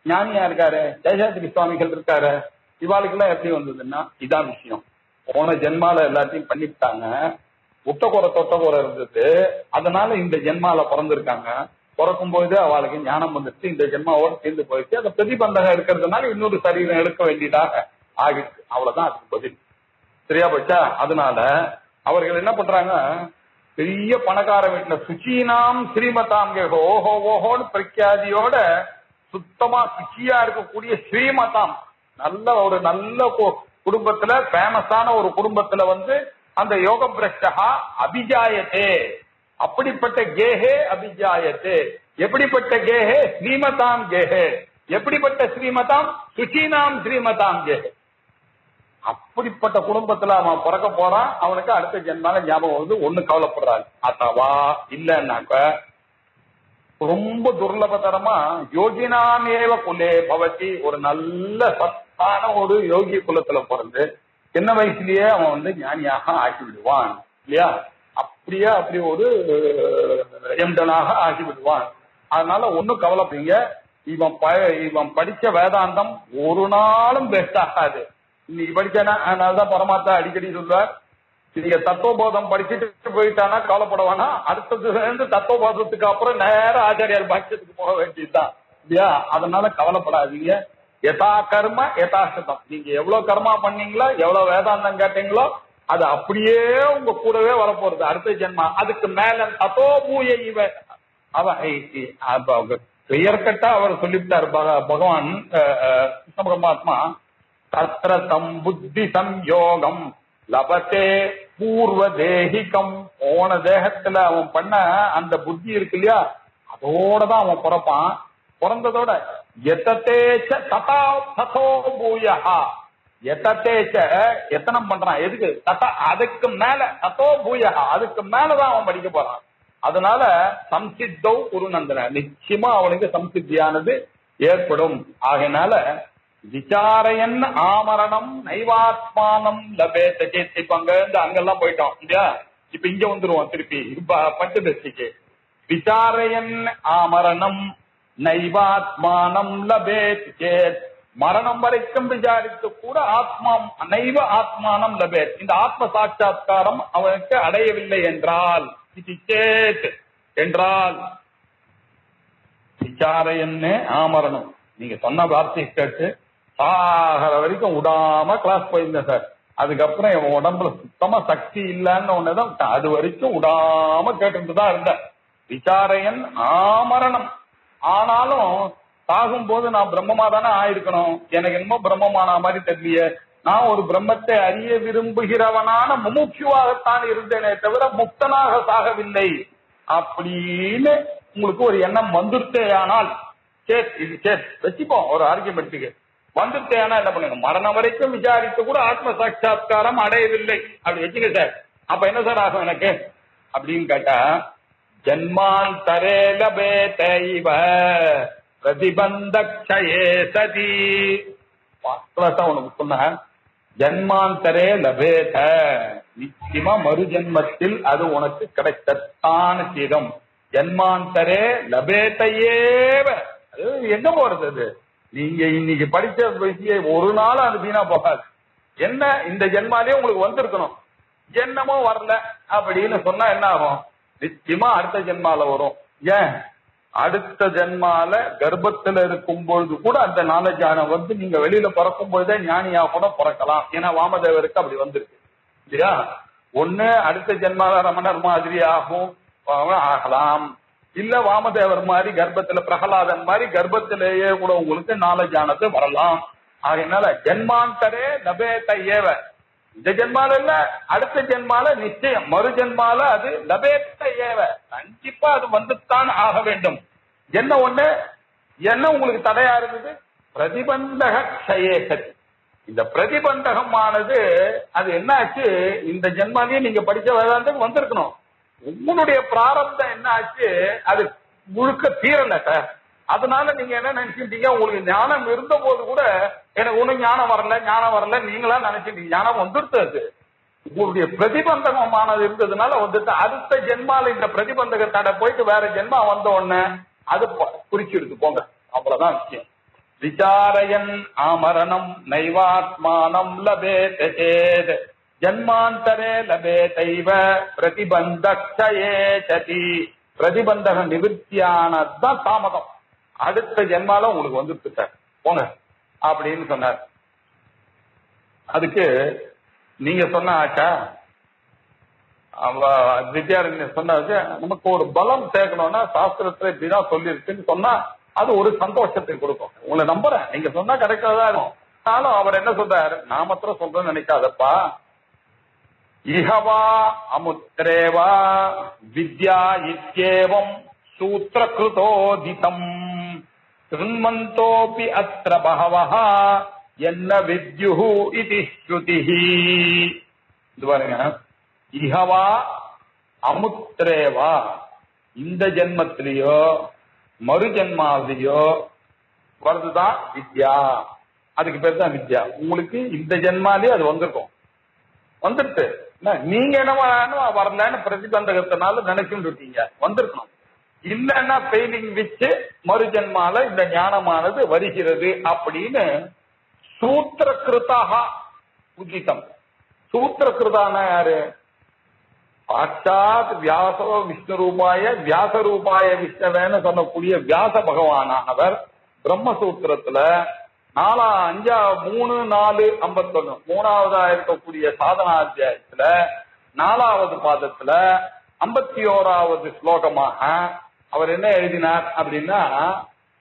ஞானியா இருக்காரு, சேஷாத்திரி சுவாமிகள் இருக்காரு. இவாளுக்கு எல்லாம் எப்படி வந்ததுன்னா இதான் விஷயம். போன ஜென்மால எல்லாத்தையும் பண்ணிவிட்டாங்க, தொட்டக்குறை இருந்தது, அதனால இந்த ஜென்மால பிறந்திருக்காங்க. பிறக்கும் போது அவளுக்கு ஞானம் வந்துட்டு இந்த ஜென்மாவோட சேர்ந்து போயிடுச்சு. அந்த பிரதிபந்தகம் இருக்கிறதுனால இன்னொரு சரீரம் எடுக்க வேண்டியதாக ஆகிடுச்சு. அவ்வளவுதான் அதுக்கு பதில். சரியா போச்சா? அதனால அவர்கள் என்ன பண்றாங்க, பெரிய பணக்கார வீட்டுல சுச்சீனாம் ஸ்ரீமதாம் ஓஹோ ஓஹோன்னு பிரக்யாதியோட சுத்தமா சுச்சியா இருக்கக்கூடிய ஸ்ரீமதாம் நல்ல குடும்பத்துல, ஃபேமஸான ஒரு குடும்பத்துல அந்த யோக பிரஷ்டா அபிஜாயத்தே. அப்படிப்பட்ட கேஹே அபிஜாயத்தே. எப்படிப்பட்ட கேஹே? ஸ்ரீமதாம் கேஹே. எப்படிப்பட்ட ஸ்ரீமதாம்? சுச்சீனாம் ஸ்ரீமதாம் கேஹே. அப்படிப்பட்ட குடும்பத்துல அவன் பிறக்க போறான். அவனுக்கு அடுத்த ஜென்மால ஞாபகம் வருது. ஒண்ணு கவலைப்படுறாங்க. அத்தவா இல்லன்னாக்க ரொம்ப துர்லபதரமா யோகினாமேவ குலே பவதி, ஒரு நல்ல சத்தான ஒரு யோகி குலத்துல பிறந்து சின்ன வயசுலயே அவன் ஞானியாக ஆக்கி விடுவான் இல்லையா? அப்படி ஒரு எம்டனாக ஆக்கி விடுவான். அதனால ஒன்னும் கவலைப்படுங்க, இவன் படிச்ச வேதாந்தம் ஒரு நாளும் பெஸ்ட் ஆகாது. இன்னைக்கு படிச்சானா, அதனாலதான் பரமாத்தா அடிக்கடி சொல்வார், நீங்க தத்துவபோதம் படிச்சுட்டு போயிட்டானா கவலைப்படவானா, அடுத்தது தத்துவபோதத்துக்கு அப்புறம் நேரம் ஆச்சாரியார் பாக்கியத்துக்கு போக வேண்டியதுதான் இல்லையா? அதனால கவலைப்படாதீங்க. யதா கர்ம யதாசிதம். நீங்க எவ்வளவு கர்மா பண்ணீங்களோ, எவ்வளவு வேதாந்தம் கேட்டீங்களோ, அது அப்படியே உங்க கூடவே வரப்போறது அடுத்த ஜென்மா. அதுக்கு மேல தத்தோ பூய இவ அவன் கிளியர் கட்டா அவர் சொல்லிவிட்டார் பகவான் கிருஷ்ண பரமாத்மா. தத்ர தம் புத்தி சம்யோகம் லபத்தே பூர்வ தேகிகம். போன தேகத்துல அவன் பண்ண அந்த புத்தி இருக்கு இல்லையா, அதோடதான் அவன் பிறப்பான். பிறந்ததோட எத்தேச்ச ததா ததோ பூயஹா. எத்தேச்ச எத்தனம் பண்றான், எதுக்கு? ததா, அதுக்கு மேல, ததோ பூயஹா, அதுக்கு மேலதான் அவன் படிக்க போறான். அதனால சம்சித்தௌ குருநந்தன, நிச்சயமா அவனுக்கு சம்சித்தியானது ஏற்படும். ஆகையினால விசாரையன் ஆமரணம் நைவாத்மானம் லபேத சேத். இப்ப அங்கெல்லாம் போயிட்டோம் இல்லையா? இப்ப இங்க வந்துருவோம் திருப்பி பஞ்சதசிக்கு. விசாரையன் ஆமரணம் நைவாத்மானம் லபேத் சேத். மரணம் வரைக்கும் விசாரித்து கூட நைவ ஆத்மானம் லபேத், இந்த ஆத்ம சாட்சா்காரம் அவனுக்கு அடையவில்லை என்றால் இது சேத் என்றால் விசாரையன்னு ஆமரணம். நீங்க சொன்ன வார்த்தை கேட்டு சாகர வரைக்கும் விடாம கிளாஸ் போயிருந்தேன் சார். அதுக்கப்புறம் என் உடம்புல சுத்தமா சக்தி இல்லைன்னு ஒண்ணுதான் அது வரைக்கும் விடாம கேட்டுட்டு தான் இருந்தேன். விசாரையன் ஆமரணம். ஆனாலும் சாகும்போது நான் பிரம்மமா தானே ஆயிருக்கணும். எனக்கு என்னமோ பிரம்மமான மாதிரி தெரியலையே. நான் ஒரு பிரம்மத்தை அறிய விரும்புகிறவனான முமுட்சுவாகத்தான் இருந்தேனே தவிர முக்தனாக சாகவில்லை அப்படின்னு உங்களுக்கு ஒரு எண்ணம் வந்துட்டேயானால் வச்சுப்போம். ஒரு ஆர்குமெண்ட்டுக்கு வந்துட்டேனா என்ன பண்ணுங்க, மரணம் வரைக்கும் விசாரித்து கூட ஆத்ம சாட்சா்காரம் அடையவில்லை அப்படி வச்சுக்க சார். அப்ப என்ன சார் ஆகும் எனக்கு அப்படின்னு கேட்டா, ஜன்மாந்தரே லபேத இவ பிரதிபந்தக்ஷயே சதி. உனக்கு சொன்ன ஜன்மாந்தரே லபேத, நிச்சயமா மறு ஜென்மத்தில் அது உனக்கு கிடைத்தத்தான தீரம். ஜன்மாந்தரே லபேதையேவ, அது எங்க போறது? அது நீங்க இன்னைக்கு படிச்ச விஷயம் ஒரு நாள் அது வீணா போகாது. என்ன இந்த ஜென்மாலே உங்களுக்கு வந்திருக்கணும், ஜென்மமோ வரல அப்படின்னு சொன்னா என்ன ஆகும்? நிச்சயமா அடுத்த ஜென்மால வரும். ஏன் அடுத்த ஜென்மால கர்ப்பத்துல இருக்கும் பொழுது கூட அந்த நாலேஜ் வந்து நீங்க வெளியில பிறக்கும் பொழுதே ஞானியா கூட பிறக்கலாம். ஏன்னா வாமதேவருக்கு அப்படி வந்திருக்கு இல்லையா? ஒண்ணு அடுத்த ஜென்மால ரமணர் மாதிரி ஆகலாம், இல்ல வாமதேவர் மாதிரி கர்ப்பத்துல பிரகலாதன் மாதிரி கர்ப்பத்திலேயே கூட உங்களுக்கு நாலேஜ் ஆனது வரலாம். அதனால ஜென்மாந்தரே லபேத ஏவ, இந்த ஜென்மால இல்ல அடுத்த ஜென்மால நிச்சயம், மறு ஜென்மால அது லபேத ஏவ, கண்டிப்பா அது வந்துத்தான் ஆக வேண்டும். என்ன ஒண்ணு என்ன உங்களுக்கு தடையா இருந்தது? பிரதிபந்தக க்ஷயேசதி. இந்த பிரதிபந்தகமானது அது என்னாச்சு, இந்த ஜென்மாலேயே நீங்க படிச்ச வேதாந்தம் வந்திருக்கணும். உங்களுடைய பிராரப்தம் என்ன ஆச்சு, அது முழுக்க தீரல சார். அதனால நீங்க என்ன நினைச்சிட்டீங்க, உங்களுக்கு ஞானம் இருந்த போது கூட எனக்கு ஒண்ணு ஞானம் வரல நீங்களா நினைச்சிட்டீங்க. ஞானம் வந்துருது, உங்களுடைய பிரதிபந்தகமானது இருந்ததுனால வந்துட்டு அடுத்த ஜென்மால இந்த பிரதிபந்தக தடை போயிட்டு வேற ஜென்மா வந்த உடனே அது குறிச்சிருக்கு போங்க. அவ்வளவுதான் விஷயம். விசாரயன் ஆமரணம் நைவாத்மானம் லபேத சேத் ஜன்மாந்தரே லபேதைவ பிரதிபந்தக்ஷயே சதி. பிரதிபந்தக நிவர்த்தியானதுதான் தாமதம். அடுத்த ஜென்மால உங்களுக்கு வந்துட்டு சார் போங்க அப்படின்னு சொன்னார். அதுக்கு நீங்க சொன்ன ஆச்சா வித்யாரண்யர் சொன்னாச்சு, நமக்கு ஒரு பலம் சேர்க்கணும்னா சாஸ்திரத்துல இப்படிதான் சொல்லிருக்குன்னு சொன்னா அது ஒரு சந்தோஷத்தை கொடுக்கும். உங்களை நம்புறேன், நீங்க சொன்னா கிடைக்கிறதா இருக்கும். ஆனாலும் அவர் என்ன சொல்றாரு, நான் மாத்திரம் சொல்றேன்னு நினைக்காதப்பா. இஹவா அமுத்ரேவா வித்யா இத்யேவம் சூத்ரகிருதோதிதம் திருமந்தோபி அத்ர பஹவஹ என்ன வித்யுஹு இதி ஸ்ருதிஹி. இது பாருங்க, இஹவா அமுத்ரேவா, இந்த ஜென்மத்திலேயோ மறு ஜென்மாவிலேயோ வருதுதான் வித்யா. அதுக்கு பேர் தான் வித்யா. உங்களுக்கு இந்த ஜென்மாலேயே அது வந்திருக்கும், வந்துட்டு நீங்க என்ன வரலன்னு பிரதிபந்தகத்தினால நினைச்சுட்டு இருக்கீங்க, வந்திருக்கணும். இல்லைன்னா பெயிலிங் வச்சு மறு ஜென்மால இந்த ஞானமானது வருகிறது அப்படின்னு சூத்திரகிருதாக உதிதம். சூத்திரகிருதான யாரு? சாட்சாத் வியாசோ விஷ்ணு ரூபாய வியாச ரூபாய விஷ்ணவேன்னு சொல்லக்கூடிய வியாச பகவானானவர் பிரம்மசூத்திரத்துல 3:4:51 மூணாவதா இருக்கக்கூடிய சாதனாத்தியாயத்துல 4வது பாதத்துல 51வது ஸ்லோகமாக அவர் என்ன எழுதினார் அப்படின்னா,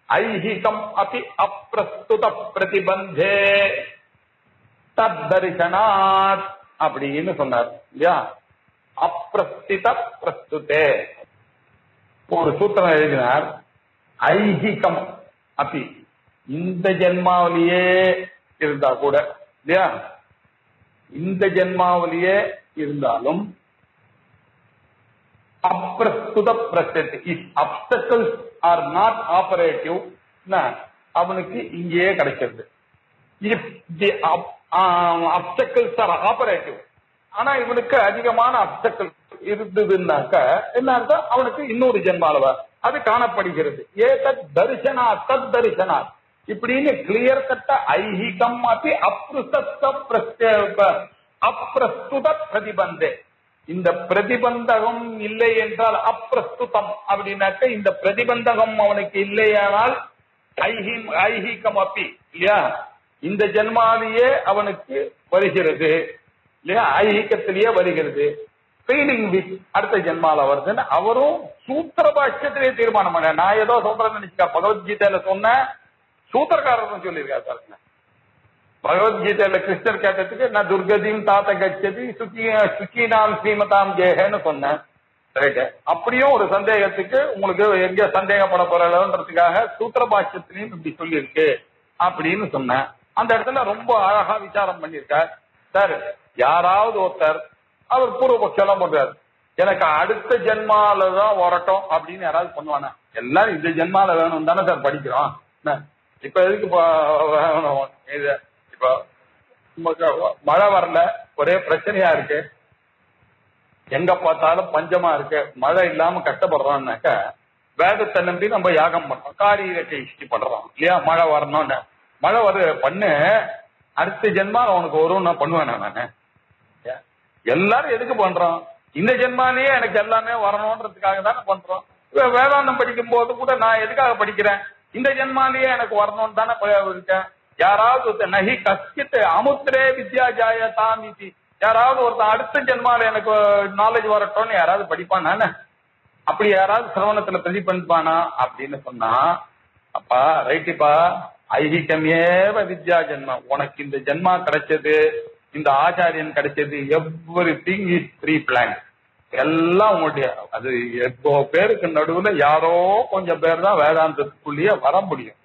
ஐஹிகம் அபி அப்ரஸ்துத பிரதிபந்தே தத்தரிசனாத் அப்படின்னு சொன்னார் இல்லையா? அப்ரஸ்தித பிரஸ்துதே ஒரு சூத்திரம் எழுதினார். ஐஹிகம் அபி, இந்த ஜென்மாவிலேயே இருந்தா கூட இல்லையா, இந்த ஜென்மாவிலேயே இருந்தாலும் அப்ரஸ்துத பிரஸ்தி, if obstacles are not operative அவனுக்கு இங்கேயே கிடைக்கிறது. If the obstacles are operative, ஆனா இவனுக்கு அதிகமான அப்டக்கிள் இருந்ததுன்னாக்க என்ன அர்த்தம், அவனுக்கு இன்னொரு ஜென்மாலவ அது காணப்படுகிறது. ஏதத் தரிசனா தத் தரிசனா இப்படின்னு கிளியர் கட்ட ஐஹிகம் அப்படி அப்ரஸ்துத பிரதிபந்தே. இந்த பிரதிபந்தகம் இல்லை என்றால் அப்பிரஸ்துதம் அப்படின்னாக்க இந்த பிரதிபந்தகம் அவனுக்கு இல்லையானால் ஐஹிகம் அப்பி இல்லையா, இந்த ஜென்மாலேயே அவனுக்கு வருகிறது இல்லையா, ஐஹிகத்திலேயே வருகிறது. ஃபீலிங் வித் அடுத்த ஜென்மால வருதுன்னு அவரும் சூத்திர பாஷ்யத்திலேயே தீர்மானம் பண்ண. நான் ஏதோ சொல்றேன்னு நினைச்சுக்கா, பகவத்கீதையில சொன்ன சூத்திரக்காரர் சொல்லியிருக்காரு பாருங்க. பகவத்கீதையில கிருஷ்ணர் கேட்டதுக்கு நான் துர்கதியும் தாத்த கட்சதி சுக்கீனாம் ஸ்ரீமதாம் ஜெயன்னு சொன்னேன். ரைட்டு. அப்படியும் ஒரு சந்தேகத்துக்கு உங்களுக்கு எங்க சந்தேகப்பட போறதுக்காக சூத்திர பாஷ்யத்திலையும் இப்படி சொல்லியிருக்கு அப்படின்னு சொன்னேன். அந்த இடத்துல ரொம்ப அழகா விசாரம் பண்ணியிருக்கார். சார், யாராவது ஒருத்தர் அவர் பூர்வபக்ஷம் எல்லாம் பண்றாரு, எனக்கு அடுத்த ஜென்மால தான் வரட்டும் அப்படின்னு யாராவது பண்ணுவானா? எல்லாரும் இந்த ஜென்மால வேணும் தானே சார் படிக்கிறோம். இப்ப எதுக்கு இது இப்ப மழை வரல, ஒரே பிரச்சனையா இருக்கு, எங்க பார்த்தாலும் பஞ்சமா இருக்கு, மழை இல்லாம கஷ்டப்படுறோம்னாக்க வேதத்தை நம்பி நம்ம யாகம் பண்றோம், காரியத்தை இஷ்டி பண்றோம் இல்லையா, மழை வரணும்னு. மழை பண்ணு, அடுத்த ஜென்மா அவனுக்கு வரும் நான் பண்ணுவேன். நானு எல்லாரும் எதுக்கு பண்றோம்? இந்த ஜென்மாலேயே எனக்கு எல்லாமே வரணும்ன்றதுக்காக தானே பண்றோம். வேதாந்தம் படிக்கும் போது கூட நான் எதுக்காக படிக்கிறேன்? இந்த ஜென்மாலேயே எனக்கு வரணும்னு தானே இருக்கேன். யாராவது நகி கஷ்டித்து அமுத்திரே வித்யா ஜாயதாம் இது, யாராவது ஒருத்தன் அடுத்த ஜென்மால எனக்கு நாலேஜ் வரட்டும்னு யாராவது படிப்பானா? அப்படி யாராவது சிரவணத்துல பிரதிபலிப்பானா அப்படின்னு சொன்னா, அப்பா ரைட்டுப்பா, ஐஹிகமேவ வித்யா ஜென்மா, உனக்கு இந்த ஜென்மா கிடைச்சது, இந்த ஆச்சாரியன் கிடைச்சது, எவ்ரிதிங் இஸ் ப்ரீ பிளான், எல்லாம் உங்களுடைய. அது எவ்வளோ பேருக்கு நடுவுல யாரோ கொஞ்சம் பேர் தான் வேதாந்தத்துக்குள்ளேயே வர முடியும்.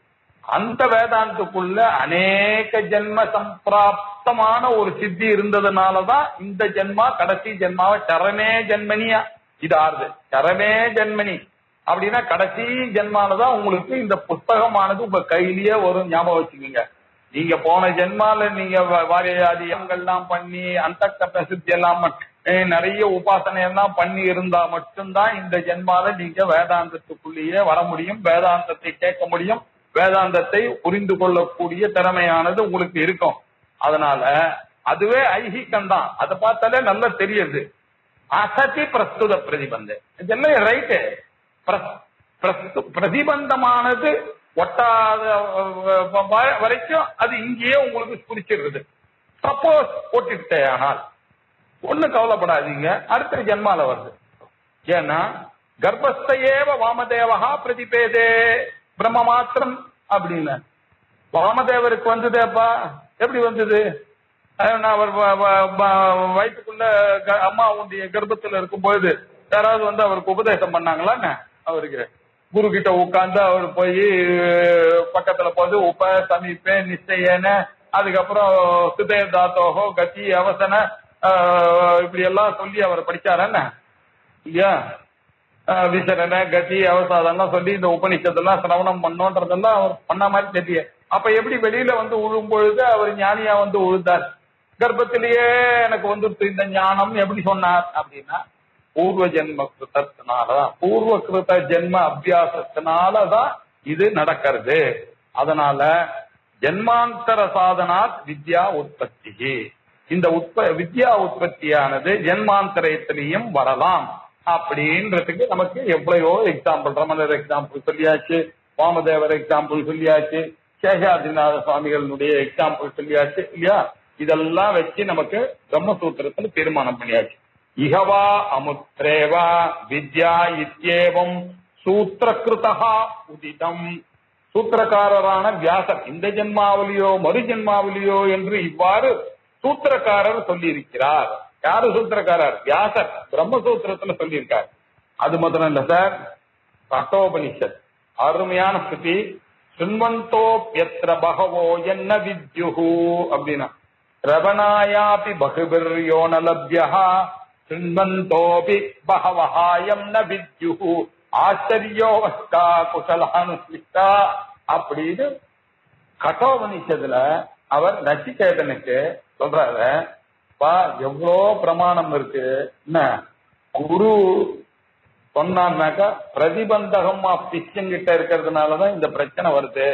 அந்த வேதாந்தத்துக்குள்ள அநேக ஜென்ம சம்பிராப்தமான ஒரு சித்தி இருந்ததுனாலதான் இந்த ஜென்மா கடைசி ஜென்மாவை சரமே ஜென்மனியா இது ஆறுது. சரமே ஜென்மனி அப்படின்னா கடைசி ஜென்மாலதான் உங்களுக்கு இந்த புஸ்தகமானது உங்க கையிலேயே வரும். ஞாபகம் வச்சுக்கோங்க. நீங்க போன ஜென்மால நீங்க வாரியாதியங்கள்லாம் பண்ணி அந்த கட்ட சித்தி எல்லாம் நிறைய உபாசனை எல்லாம் பண்ணி இருந்தா மட்டும்தான் இந்த ஜென்மால நீங்க வேதாந்தத்துக்குள்ளேயே வர முடியும், வேதாந்தத்தை கேட்க முடியும், வேதாந்தத்தை புரிந்து கொள்ளக்கூடிய திறமையானது உங்களுக்கு இருக்கும். அதனால அதுவே ஐஹிகம் தான். அதை பார்த்தாலே நல்லா தெரியுது. அசதி பிரஸ்துத பிரதிபந்தம் இதெல்லாம் ரைட்டு. பிரதிபந்தமானது ஒட்டாத வரைக்கும் அது இங்கேயே உங்களுக்கு புரிச்சிருக்குது. சப்போஸ் ஒட்டிட்டே ஆனால் ஒண்ணு கவலைப்படாதீங்க, அடுத்த ஜென்மால வருது. ஏன்னா கர்ப்பஸ்தேவ வாமதேவஹா பிரதிபேதே பிரம்ம மாத்திரம் அப்படின்னு வாமதேவருக்கு வந்ததேப்பா. எப்படி வந்தது? அவர் வயிற்றுக்குள்ள அம்மாவுடைய கர்ப்பத்துல இருக்கும்போது யாராவது அவருக்கு உபதேசம் பண்ணாங்களான்னு, அவருக்கு குரு கிட்ட உட்கார்ந்து அவர் போய் பக்கத்துல போது உப சமீப நிச்சயன, அதுக்கப்புறம் சுதே தாத்தோகோ கத்தி அவசன இப்படி எல்லாம் சொல்லி அவர் படிச்சாரன்னு இல்லையா, விசரண கதி அவசாதம்லாம் சொல்லி இந்த உபநிஷத்தெல்லாம் சிரவணம் பண்ணோன்றதெல்லாம் அவர் பண்ண மாதிரி தெரிய. அப்ப எப்படி வெளியில விழும் பொழுது அவர் ஞானியா விழுந்தார்? கர்ப்பத்திலேயே எனக்கு இந்த ஞானம் எப்படி சொன்னார் அப்படின்னா பூர்வ ஜென்ம கிருத்தத்தினாலதான், பூர்வ கிருத்த ஜென்ம அபியாசத்தினாலதான் இது நடக்கிறது. அதனால ஜென்மாந்தர சாதனாத் வித்யா உற்பத்தி, இந்த வித்யா உற்பத்தியானது ஜென்மாந்தரத்திலையும் வரலாம் அப்படின்றதுக்கு நமக்கு எவ்வளையோ எக்ஸாம்பிள், ரமணர் எக்ஸாம்பிள் சொல்லியாச்சு, வாமதேவர் எக்ஸாம்பிள் சொல்லியாச்சு, சேஷாதிநாத சுவாமிகளுடைய எக்ஸாம்பிள் சொல்லியாச்சு இல்லையா. இதெல்லாம் வச்சு நமக்கு பிரம்மசூத்திரத்துல தீர்மானம் பண்ணியாச்சு. இகவா அமுத்ரேவா வித்யா இத்யேவம் சூத்திரகிருதா உதிதம். சூத்திரக்காரரான வியாசர் இந்த ஜென்மாவிலியோ மறு ஜென்மாவிலியோ என்று இவ்வாறு சூத்திரக்காரர் சொல்லி இருக்கிறார். யாரு சூத்திரக்காரர்? வியாசர் பிரம்மசூத்திரத்துல சொல்லியிருக்கார். அது மாத்திரம் இல்ல சார், கட்டோபனிஷத் அருமையான ஸ்ருதி. சுன்வந்தோப்யத்ர பகவோ என்ன வித்யுஹு அப்படின்னா ரவணாயாபி பகுபிர் யோனலப்யஹ சுன்வந்தோபி பகவஹாயம் ந வித்யுஹு ஆச்சரியோவஸ்தா குசலானுஸ்லிஷ்டா அப்படின்னு கட்டோபனிஷத்துல அவர் நச்சிகேதனுக்கு சொல்றாரு. எவ்வளோ பிரமாணம் இருக்கு. என்ன குரு சொன்னார்னாக்கா பிரதிபந்தகம் ஆஃப் கிட்ட இருக்கிறதுனாலதான் இந்த பிரச்சனை வருது.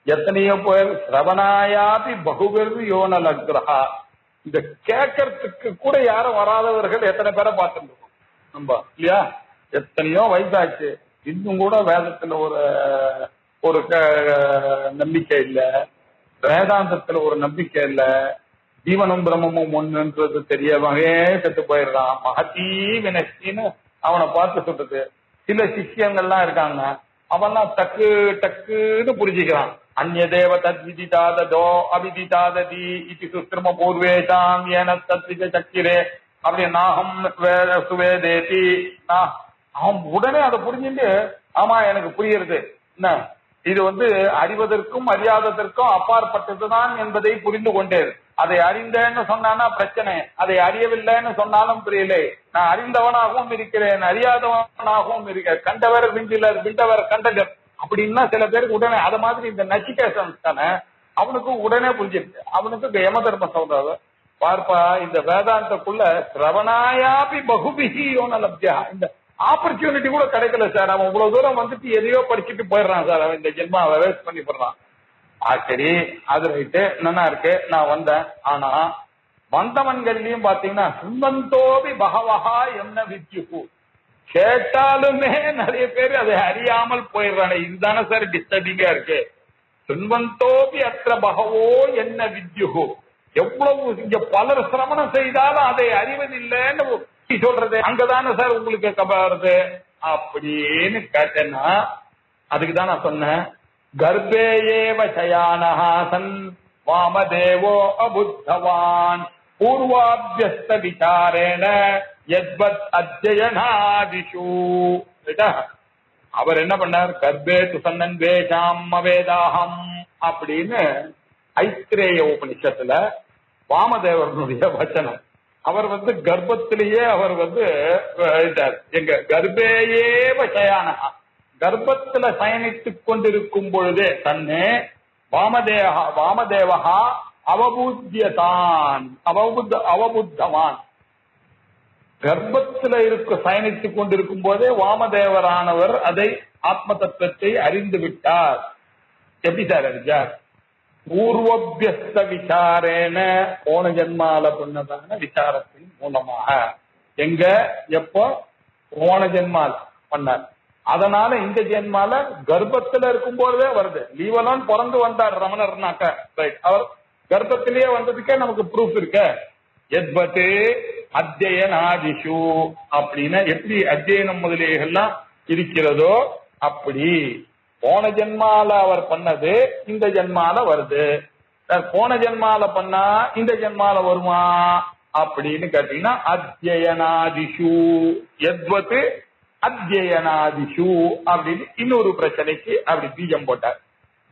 எத்தனையோ பேர் சிரவணாயாபி பகுபெரு யோனலக்ரஹா, இந்த கேட்கறதுக்கு கூட யாரும் வராதவர்கள் எத்தனை பேரை பார்த்துட்டு இருக்கோம் நம்ம இல்லையா? எத்தனையோ வயசாச்சு, இன்னும் கூட வேதத்துல ஒரு நம்பிக்கை இல்ல, வேதாந்தத்துல ஒரு நம்பிக்கை இல்ல, ஜீவனும் பிரம்மமும் ஒண்ணுன்றது தெரியவே செத்து போயிடுறான். மகத்தீ வினஷ்டின்னு அவனை பார்த்து சொல்றது. சில சிஷ்யங்கள்லாம் இருக்காங்க, அவன்லாம் டக்கு டக்குன்னு புரிஞ்சுக்கிறான். அந்நிய தேவ தத் விதிதாதோ அவிதிதாததி இது சுஸ்திரம பூர்வேஷாம் ஏன தத்விஜ சக்கிரே அப்படி நாகம் சுவேதேதி. அவன் உடனே அதை புரிஞ்சுட்டு ஆமா எனக்கு புரியுறது என்ன, இது அறிவதற்கும் அறியாததற்கும் அப்பாற்பட்டதுதான் என்பதை புரிந்து கொண்டேன். அதை அறிந்தேன்னு சொன்னானா பிரச்சனை, அதை அறியவில்லைன்னு சொன்னாலும் புரியலை. நான் அறிந்தவனாகவும் இருக்கிறேன், அறியாதவனாகவும் இருக்கிறேன், கண்டவர் விண்டிலர் விண்டவர் கண்டகர் அப்படின்னா சில பேருக்கு உடனே அத மாதிரி இந்த நச்சிகேசன் தானே அவனுக்கு உடனே புரிஞ்சிருக்கு. அவனுக்கு யம தர்ம சொல்றாரு, பார்ப்பா இந்த வேதாந்தக்குள்ள சிரவணாயாபி பகுபிகி யோன லப்தியா, இந்த ஆப்பர்ச்சுனிட்டி கூட கிடைக்கல சார். அவன் இவ்வளவு தூரம் எதையோ படிச்சுட்டு போயிடுறான் சார், அவன் இந்த ஜென்மாவை வேஸ்ட் பண்ணி போடுறான். சரி அது ரைட்டு, நல்லா இருக்கு, நான் வந்தேன். ஆனா வந்தவன்கள்லயும் பாத்தீங்கன்னா சுந்தந்தோபி பகவஹா என்ன வித்யுகு, கேட்டாலுமே நிறைய பேர் அதை அறியாமல் போயிடுறானே. இதுதானே சார் டிஸ்டர்பிங்கா இருக்கு. சுன்வந்தோபி அற்ற பகவோ என்ன வித்யுகு, எவ்வளவு இங்க பலர் சிரமணம் செய்தாலும் அதை அறிவதில்லைன்னு சொல்றது. அங்கதானே சார் உங்களுக்கு கபாருது அப்படின்னு கேட்டேன்னா அதுக்குதான் நான் சொன்னேன், கர்ப்பேயேவ சயானஹாசன் வாமதேவோ அபுத்தவான் பூர்வாபியஸ்த விசாரேன யத்வத் அத்யயனாதிஷு. அவர் என்ன பண்ணார், கர்ப்பே துசன்னன் வேஷாம் அவேதாகம் அப்படின்னு ஐத்திரேய உபனிஷத்துல வாமதேவனுடைய வச்சனம். அவர் கர்ப்பத்திலேயே அவர் எங்க கர்ப்பேயேவ சயானஹா, கர்ப்பத்துல சயனித்துக் கொண்டிருக்கும் பொழுதே தன்னை வாமதேவஹா அவபூத்தியதான் அவபுத்தவான், கர்ப்பத்துல சயனித்துக் கொண்டிருக்கும் போதே வாமதேவரானவர் அதை ஆத்ம தத்துவத்தை அறிந்து விட்டார். எப்படி சார் அறிஞ்சார்? பூர்வபியஸ்த விசாரேன, போன ஜென்மால பண்ணதான விசாரத்தின் மூலமாக. எங்க எப்போ போன ஜென்மால பண்ணார், அதனால இந்த ஜென்மால கர்ப்பத்துல இருக்கும் போதே வருது. லீவலான் பிறந்து வந்தார் ரமணர்னாக்க ரைட், அவர் கர்ப்பத்திலேயே வந்ததுக்கே நமக்கு ப்ரூஃப் இருக்க. எத்பத்து அத்தியனாதிஷு அப்படின்னா எப்படி அத்தியனம் முதலியெல்லாம் இருக்கிறதோ அப்படி போன ஜென்மால அவர் பண்ணது இந்த ஜென்மால வருது. போன ஜென்மால பண்ணா இந்த ஜென்மால வருமா அப்படின்னு கேட்டீங்கன்னா அத்தியனாதிஷு எத்வத்து அத்தியனாதிஷு அப்படின்னு இன்னொரு பிரச்சனைக்கு அப்படி பீஜம் போட்டார்.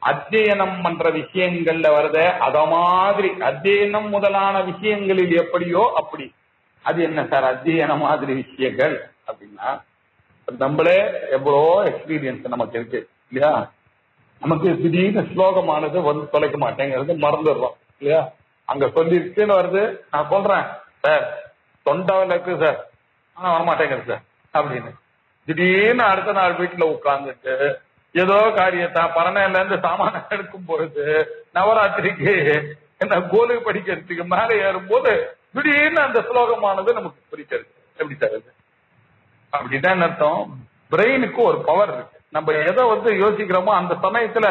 அத்தியனம் பண்ற விஷயங்கள்ல வருத அத மாதிரி அத்தியனம் முதலான விஷயங்களில் எப்படியோ அப்படி. அது என்ன சார் அத்தியன மாதிரி விஷயங்கள் அப்படின்னா, நம்மளே எவ்வளோ எக்ஸ்பீரியன்ஸ் நமக்கு இருக்கு இல்லையா? நமக்கு திடீர்னு ஸ்லோகமானது தொலைக்க மாட்டேங்கிறது மறந்துடுறோம் இல்லையா? அங்க சொல்லிருக்குன்னு வருது, நான் சொல்றேன் சார் தொண்டவில் இருக்கு சார் ஆனா வரமாட்டேங்குது சார் அப்படின்னு. திடீர்னு அடுத்த நாள் வீட்டுல உட்கார்ந்துட்டு ஏதோ காரியத்தா பரணையில இருந்து சாமான எடுக்கும் பொழுது நவராத்திரிக்கு என்ன கோலு படிக்கிறதுக்கு மேல ஏறும்போது திடீர்னு அந்த ஸ்லோகமானது நமக்கு பிடிக்கிறது. எப்படி சார் அது? அப்படிதான் அர்த்தம். பிரெயினுக்கு ஒரு பவர் இருக்கு. நம்ம எதை யோசிக்கிறோமோ அந்த சமயத்துல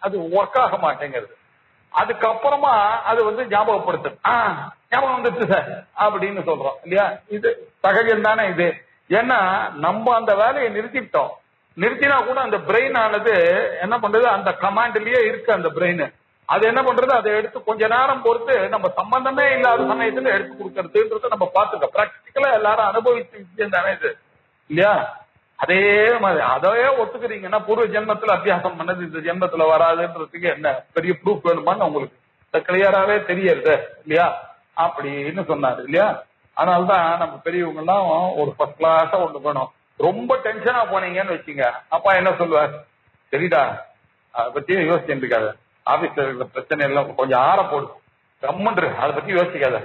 அது ஒர்க் ஆக மாட்டேங்கிறது. அதுக்கப்புறமா அது ஞாபகப்படுத்து, ஞாபகம் வந்துட்டு சார் அப்படின்னு சொல்றோம் இல்லையா? இது தகவல் தானே இது. ஏன்னா நம்ம அந்த வேலையை நிறுத்திட்டோம். நிறுத்தினா கூட அந்த பிரெயின் ஆனது என்ன பண்றது, அந்த கமாண்ட்லயே இருக்கு அந்த பிரெயின். அது என்ன பண்றது, அதை எடுத்து கொஞ்ச நேரம் பொறுத்து நம்ம சம்பந்தமே இல்லாத சமயத்துல எடுத்து கொடுக்கறதுன்றத நம்ம பார்த்துக்க. பிராக்டிக்கலா எல்லாரும் அனுபவிச்சு விஷயம் தானே இது இல்லையா? அதே மாதிரி அதையே ஒத்துக்கிறீங்கன்னா பூர்வ ஜென்மத்துல அபியாசம் பண்ணது இந்த ஜென்மத்துல வராதுன்றதுக்கு என்ன பெரிய ப்ரூஃப் வேணுமான்னு உங்களுக்கு கிளியராவே தெரியறது இல்லையா? அப்படின்னு சொன்னாரு இல்லையா? அதனால்தான் நம்ம பெரியவங்க எல்லாம் ஒரு ஃபர்ஸ்ட் கிளாஸா ஒண்ணு வேணும். ரொம்ப டென்ஷனா போனீங்கன்னு வச்சுங்க, அப்பா என்ன சொல்லுவார், சரிடா அதை பத்தி யோசிச்சுட்டு இருக்காத, ஆபீஸ்ல இருக்கிற பிரச்சனை எல்லாம் கொஞ்சம் ஆற போடு, கம்மன்று அதை பத்தி யோசிக்காத,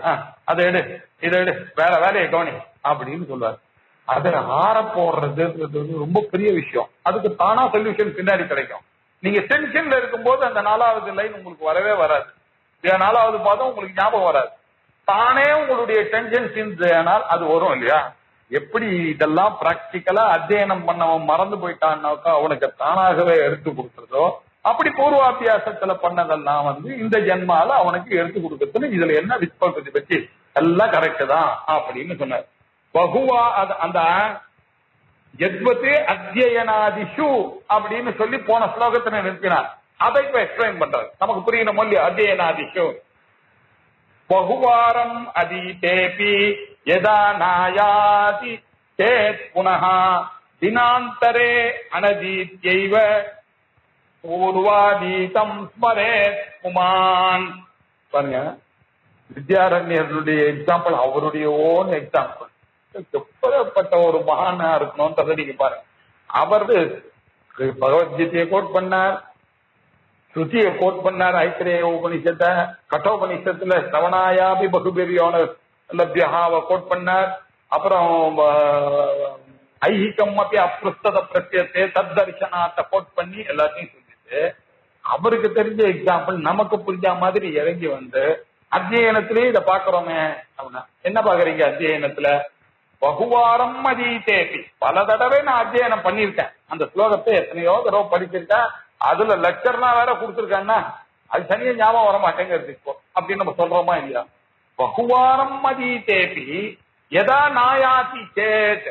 அதை எடு இதை எடு வேற வேலையை கவனி அப்படின்னு சொல்லுவார். அதை ஆற போடுறதுன்றது ரொம்ப பெரிய விஷயம். அதுக்கு தானா சொல்யூஷன் பின்னாடி கிடைக்கும். நீங்க டென்ஷன்ல இருக்கும்போது அந்த 4வது லைன் உங்களுக்கு வரவே வராது. 4வது பாதம் உங்களுக்கு ஞாபகம் வராது. தானே உங்களுடைய டென்ஷன்ஸ் இருந்ததுனால் அது வரும் இல்லையா? எப்படி இதெல்லாம் பிராக்டிக்கலா அத்தியனம் பண்ணவன் மறந்து போயிட்டான்னாக்கா அவனுக்கு தானாகவே எடுத்து கொடுத்துறதோ, அப்படி பூர்வாபியாசத்துல பண்ணதெல்லாம் இந்த ஜென்மால அவனுக்கு எடுத்து கொடுக்கறது. இதுல என்ன விஸ்பத்தி பற்றி எல்லாம் கரெக்ட் தான் அப்படின்னு சொன்னார். பகுவா அந்த எத்வத்து அத்தியனாதிஷு அப்படின்னு சொல்லி போன ஸ்லோகத்துல நிறுத்தினார். அதை இப்ப எக்ஸ்பிளைன் பண்றாரு, நமக்கு புரியணும் இல்லையா? அத்தியனாதிஷு பகுவாரம் அதீதேபி யதா நாயாதி சேத் புனஹ தினாந்தரே அனதீத்யைவ பூர்வாதீதம் ஸ்மரேத் புமான். பாருங்க, வித்யாரண்யருடைய எக்ஸாம்பிள் அவருடைய ஓன் எக்ஸாம்பிள். எப்படிப்பட்ட ஒரு மகானா இருக்கணும்ன்றத நீங்க பாருங்க. அவர் பகவத்கீதையை கோட் பண்ணார், ஸ்ருதியை கோட் பண்ணார், ஐத்திரேய உபனிஷத்தை, கட்டோபனிஷத்துல ஸ்ரவணாயாபி பகுபெரியோன லப்யாவை கோட் பண்ணார். அப்புறம் ஐஹிகம் அப்படி அப்ரஸ்தத பிரத்யத்தை தத்தர்ஷனாத்தை கோட் பண்ணி எல்லாத்தையும் சொல்லிட்டு அவருக்கு தெரிஞ்ச எக்ஸாம்பிள் நமக்கு புரிஞ்ச மாதிரி இறங்கி அத்தியனத்திலேயே இதை பாக்குறோமே. என்ன பாக்குறீங்க அத்தியனத்துல? பகுவாரம் அதீதேபி, பல தடவை நான் அத்தியனம் பண்ணிருக்கேன். அந்த ஸ்லோகத்தை எத்தனையோ தடவை படிச்சிருக்கேன். அதுல லெக்சர்லாம் வேற கொடுத்துருக்காங்கன்னா அது தனியா ஞாபகம் வர மாட்டேங்கிறது இப்போ அப்படின்னு நம்ம சொல்றோமா இல்லையா? பகுவாரம் அதீதேபி எதா நாயாதி சேத்,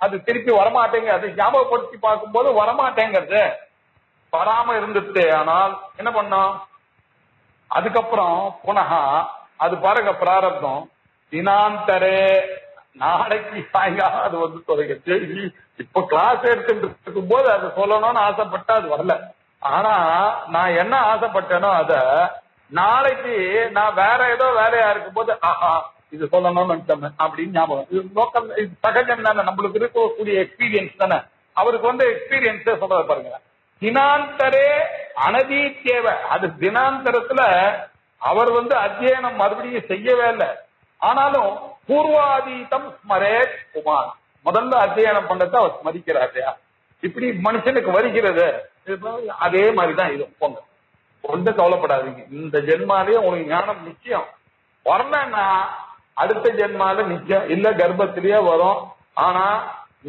அது திருப்பி வரமாட்டேங்க. அது ஞாபகப்படுத்தி பார்க்கும்போது வரமாட்டேங்கிறது வராம இருந்துட்டு. ஆனால் என்ன பண்ணோம் அதுக்கப்புறம் புனகா அது பாருங்க பிராரப்தம் தினாந்தரே நாளைக்கு சாயங்காலம் அது தொடங்கிச்சு. இப்ப கிளாஸ் எடுத்துட்டு இருக்கும் போது அது சொல்லணும்னு ஆசைப்பட்டா அது வரல. ஆனா நான் என்ன ஆசைப்பட்டேனோ அத நாளைக்கு நான் வேற ஏதோ வேலையா இருக்கும் போது ஆஹா இது சொல்லணும்னு நினைச்சேன் அப்படின்னு ஞாபகம். இது லோக்கல் சகஜம் தானே, நம்மளுக்கு இருக்கக்கூடிய எக்ஸ்பீரியன்ஸ் தானே. அவருக்கு எக்ஸ்பீரியன்ஸே சொல்றது பாருங்க. தினாந்தரே அனதீத்தேவ, அது தினாந்தரத்துல அவர் அத்தியனம் மறுபடியும் செய்யவே இல்லை. ஆனாலும் பூர்வாதீதம் ஸ்மரேத் புமான், முதல்ல அத்தியனம் பண்ணதை அவர் ஸ்மரிக்கிறார். இப்படி மனுஷனுக்கு வருகிறது. அதே மாதிரிதான் இது. போங்க கொண்டு கவலைப்படாதீங்க. இந்த ஜென்மாலேயே உங்களுக்கு ஞானம் நிச்சயம் வரலன்னா அடுத்த ஜென்மால நிச்சயம் இல்ல கர்ப்பத்திலேயே வரும். ஆனா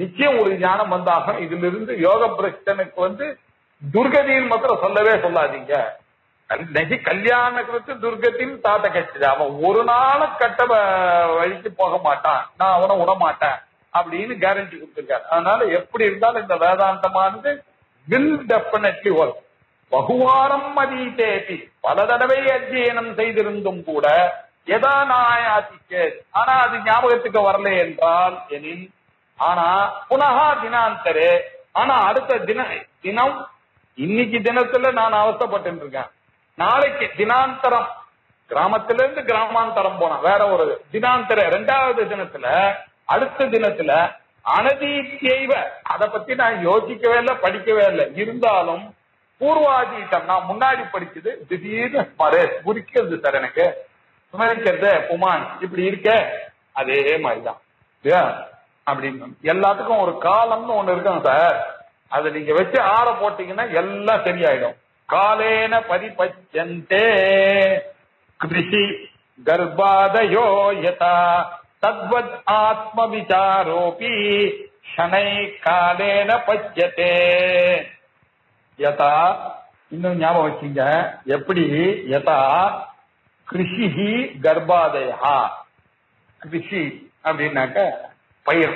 நிச்சயம் உங்களுக்கு ஞானம் வந்தாகும். இதுல இருந்து யோக பிரச்சனைக்கு துர்கதின்னு மாத்திரம் சொல்லவே சொல்லாதீங்க. கல்யாணத்துக்கு துர்கத்தின் தாத்த கட்சி அவன் ஒரு நாளும் கட்ட வழிக்கு போக மாட்டான், நான் அவனை விடமாட்டேன் அப்படின்னு கேரண்டி கொடுத்திருக்காரு. அதனால எப்படி இருந்தாலும் இந்த வேதாந்தமானது வில் டெஃபினெட்லி ஒர்க். பகுவாரம் அதீதேபி, பல தடவை அத்தியனம் செய்திருந்தும் கூட எதா நாயாதிக்கே, ஆனா அது ஞாபகத்துக்கு வரல என்றால் எனில், ஆனா புனகா தினாந்தரே, ஆனா அடுத்த தினம் இன்னைக்கு தினத்துல நான் அவஸ்தைப்பட்டு இருக்கேன், நாளைக்கு தினாந்தரம் கிராமத்திலிருந்து கிராமாந்தரம் போன வேற ஒரு தினாந்தர இரண்டாவது தினத்துல அடுத்த தினத்துல அனதீத்யைவ, அதை பத்தி நான் யோசிக்கவே இல்லை படிக்கவே இல்லை. இருந்தாலும் பூர்வாதீதம் நான் முன்னாடி படிச்சது திடீர்னு குறிக்கிறது சார், எனக்கு சுமரிக்கிறது புமான் இப்படி இருக்க. அதே மாதிரிதான் அப்படின்னு எல்லாத்துக்கும் ஒரு காலம்னு ஒண்ணு இருக்கும் சார். அதை நீங்க வச்சு ஆற போட்டீங்கன்னா எல்லாம் சரியாயிடும். காலேன பரிபச்சந்தே கிருஷி கர்ப்பாதயோ யதா தத்வத் ஆத்ம விசாரோபி ஷனை காலேன பச்சதே. யதா, இன்னும் ஞாபகம் வச்சுங்க, எப்படி யதா கிருஷி கர்ப்பாதயா. கிருஷி அப்படின்னாக்க பயிர்,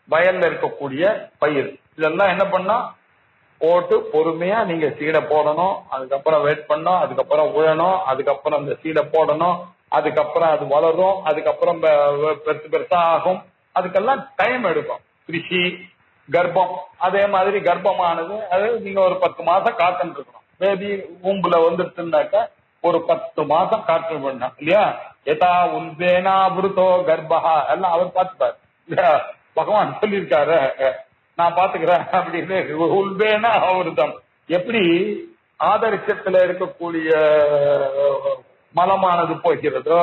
வயல்ல இருக்கக்கூடிய பயிர். இதெல்லாம் என்ன பண்ணா போட்டு பொறுமையா நீங்க சீடை போடணும், அதுக்கப்புறம் வெயிட் பண்ணணும், அதுக்கப்புறம் உழணும், அதுக்கப்புறம் அந்த சீடை போடணும், அதுக்கப்புறம் அது வளரும், அதுக்கப்புறம் பெருசு பெருசா ஆகும். அதுக்கெல்லாம் டைம் எடுக்கும். கிருஷி கர்ப்பம் அதே மாதிரி கர்ப்பமானது அது நீங்க ஒரு 10 மாசம் காத்துட்டு இருக்கணும். பேபி ஊம்புல வந்துருச்சுன்னாக்க ஒரு 10 மாசம் காற்று பண்ணணும் இல்லையா? எதா உல்பேனா விருத்தோ கர்ப்பா எல்லாம் அவர் பார்த்துப்பாரு இல்லையா? பகவான் சொல்லியிருக்காரு நான் பாத்துக்கிறேன் அப்படின்னு. உல்பேனா அவருத்தம், எப்படி ஆதர்ஷத்துல இருக்கக்கூடிய மலமானது போகிறதோ,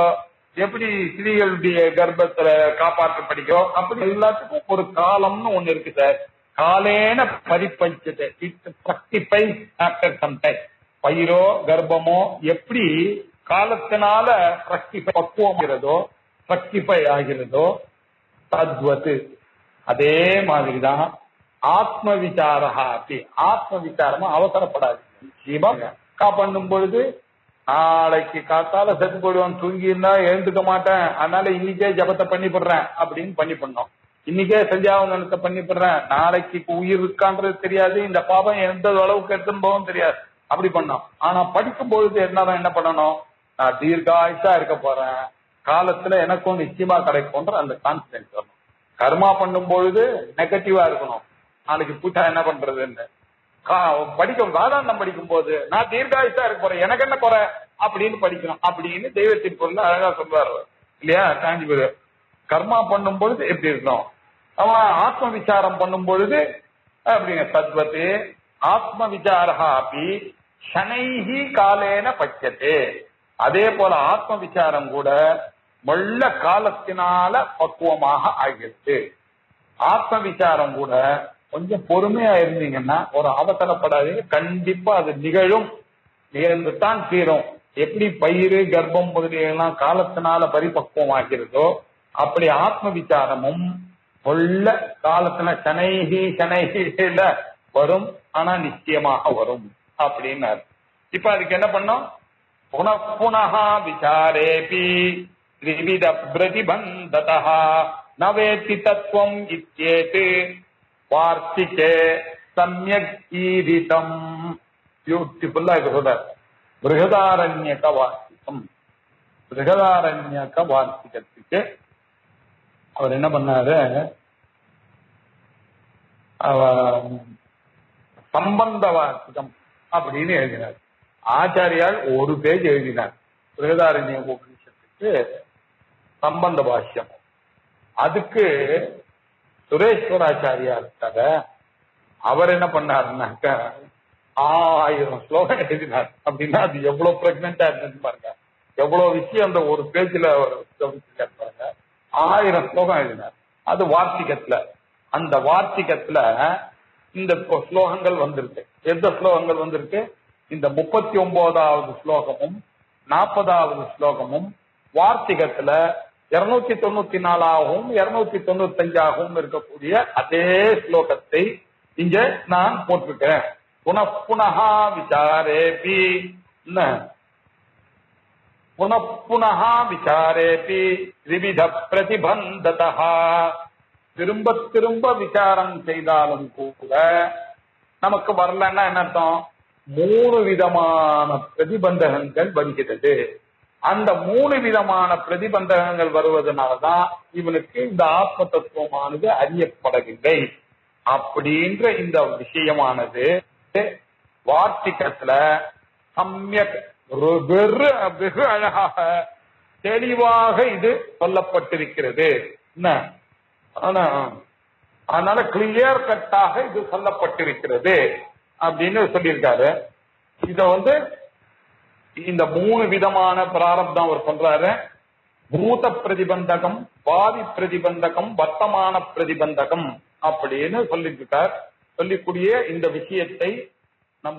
எப்படி ஸ்திரீகளுடைய கர்ப்பத்துல காப்பாற்றப்படுகிறோ, அப்படி எல்லாத்துக்கும் ஒரு காலம்னு ஒண்ணு இருக்கு சார். காலேன பரிபஞ்சத்தை it fructifies after some time. பயிரோ கர்ப்பமோ எப்படி காலத்தினால பக்குவம்ங்கிறதோ பிரக்டிஃபை ஆகிறதோ தத்வத் அதே மாதிரிதான் ஆத்ம விசாரா அப்படி ஆத்ம விசாரமா அவசரப்படாது. பண்ணும் பொழுது நாளைக்கு காத்தால செத்து போடுவான், தூங்கி இருந்தா எழுந்துக்க மாட்டேன், அதனால இன்னைக்கே ஜபத்தை பண்ணிவிடுறேன் அப்படின்னு பண்ணோம். இன்னைக்கே சந்தியாவந்தனத்தை பண்ணிவிடுறேன், நாளைக்கு உயிர் இருக்கான்றது தெரியாது, இந்த பாபம் எந்த அளவுக்கு எடுத்துன்னு போகும் தெரியாது, அப்படி பண்ணோம். ஆனா படிக்கும் பொழுது என்ன பண்ணணும், நான் தீர்காயுஷா இருக்க போறேன், காலத்துல எனக்கும் நிச்சயமா கிடைக்கும்ன்ற அந்த கான்பிடன்ஸ் வரணும். கர்மா பண்ணும் பொழுது நெகட்டிவா இருக்கணும், நாளைக்கு பூச்சா என்ன பண்றதுன்னு. வேதாந்தம் படிக்கும் போது நான் தீர்காயுஷா இருக்க போறேன், எனக்கு என்ன குறை அப்படின்னு படிக்கணும் அப்படின்னு தெய்வத்தின் பொருள் அழகா சொல்றாரு இல்லையா காஞ்சிபுர. கர்மா பண்ணும் பொழுது எப்படி இருக்கணும், அவன் ஆத்ம விசாரம் பண்ணும் பொழுது அப்படிங்க தத்வத்து ஆத்ம விசாரா அப்படி சனைஹி காலேன பச்சத்தே. அதே போல ஆத்ம விசாரம் கூட மெல்ல காலத்தினால பக்குவமாக ஆகிடுச்சு. ஆத்ம விசாரம் கூட கொஞ்சம் பொறுமையா இருந்தீங்கன்னா, ஒரு அவசரப்படாதீங்க, கண்டிப்பா அது நிகழ்ந்துதான் தீரும். எப்படி பயிறு கர்ப்பம் முதலியெல்லாம் காலத்தினால பரிபக்குவம் ஆகிறதோ அப்படி ஆத்ம விசாரமும் உள்ள காலத்துல சனைஹில வரும், ஆனா நிச்சயமாக வரும் அப்படின்னாரு. இப்ப அதுக்கு என்ன பண்ணோம், புனః விசாரேபி த்ரிவித பிரதிபந்ததா நவேத்தி தத்துவம் இத்யேத் வார்த்திகே சம்யக் ஈரிதம். பியூட்டிஃபுல்லா இது சொல்றார். பிருகதாரண்யக வார்த்திகம், பிருகதாரண்யக வார்த்திகத்துக்கு அவர் என்ன பண்ணாரு, சம்பந்த வார்த்திகம் அப்படின்னு எழுதினார். ஆச்சாரியால் ஒரு பேஜ் எழுதினார் பிருகதாரண்ய உபநிஷத்துக்கு சம்பந்த பாஷ்யம். அதுக்கு சுரேஸ்வராச்சாரியா இருக்காங்க, அவர் என்ன பண்ணாருன்னாக்க 1000 ஸ்லோகம் எழுதினார். அப்படின்னா அது எவ்வளவு பிரெக்னெண்டா இருந்துச்சு பாருங்க, எவ்வளவு விஷயம் அந்த ஒரு பேஜ்ல பாருங்க. 1000 ஸ்லோகம் எழுதினார். அது வார்த்திகத்துல. அந்த வார்த்திகத்துல இந்த ஸ்லோகங்கள் வந்திருக்கு. எந்த ஸ்லோகங்கள் வந்திருக்கு, இந்த 39வது ஸ்லோகமும் 40வது ஸ்லோகமும் வார்த்திகத்துல 294ஆகவும் 295ஆகவும் இருக்கக்கூடிய அதே ஸ்லோகத்தை இங்க நான் போட்டிருக்கேன். புனః விசாரேபி புனః விசாரேபி த்ரிவித பிரதிபந்ததா. திரும்ப திரும்ப விசாரம் செய்தாலும் கூட நமக்கு வரலன்னா என்ன அர்த்தம், 3 விதமான பிரதிபந்தகங்கள் வருகிறது. அந்த 3 விதமான பிரதிபந்தகங்கள் வருவதனாலதான் இவனுக்கு இந்த ஆத்ம தத்துவமானது அறியப்படவில்லை அப்படின்ற இந்த விஷயமானது வார்த்திகத்துல சம்யக் வெகு அழகாக தெளிவாக இது சொல்லப்பட்டிருக்கிறது. அதனால கிளியர் கட்டாக இது சொல்லப்பட்டிருக்கிறது அப்படின்னு சொல்லியிருக்காரு. இத இந்த 3 விதமான பிராரப்தம் அவர் சொல்றாரு. பூத பிரதிபந்தகம், பாதி பிரதிபந்தகம், வர்த்தமான பிரதிபந்தகம் அப்படின்னு சொல்லிட்டு இருக்கார். சொல்லிக்கூடிய இந்த விஷயத்தை நம்ம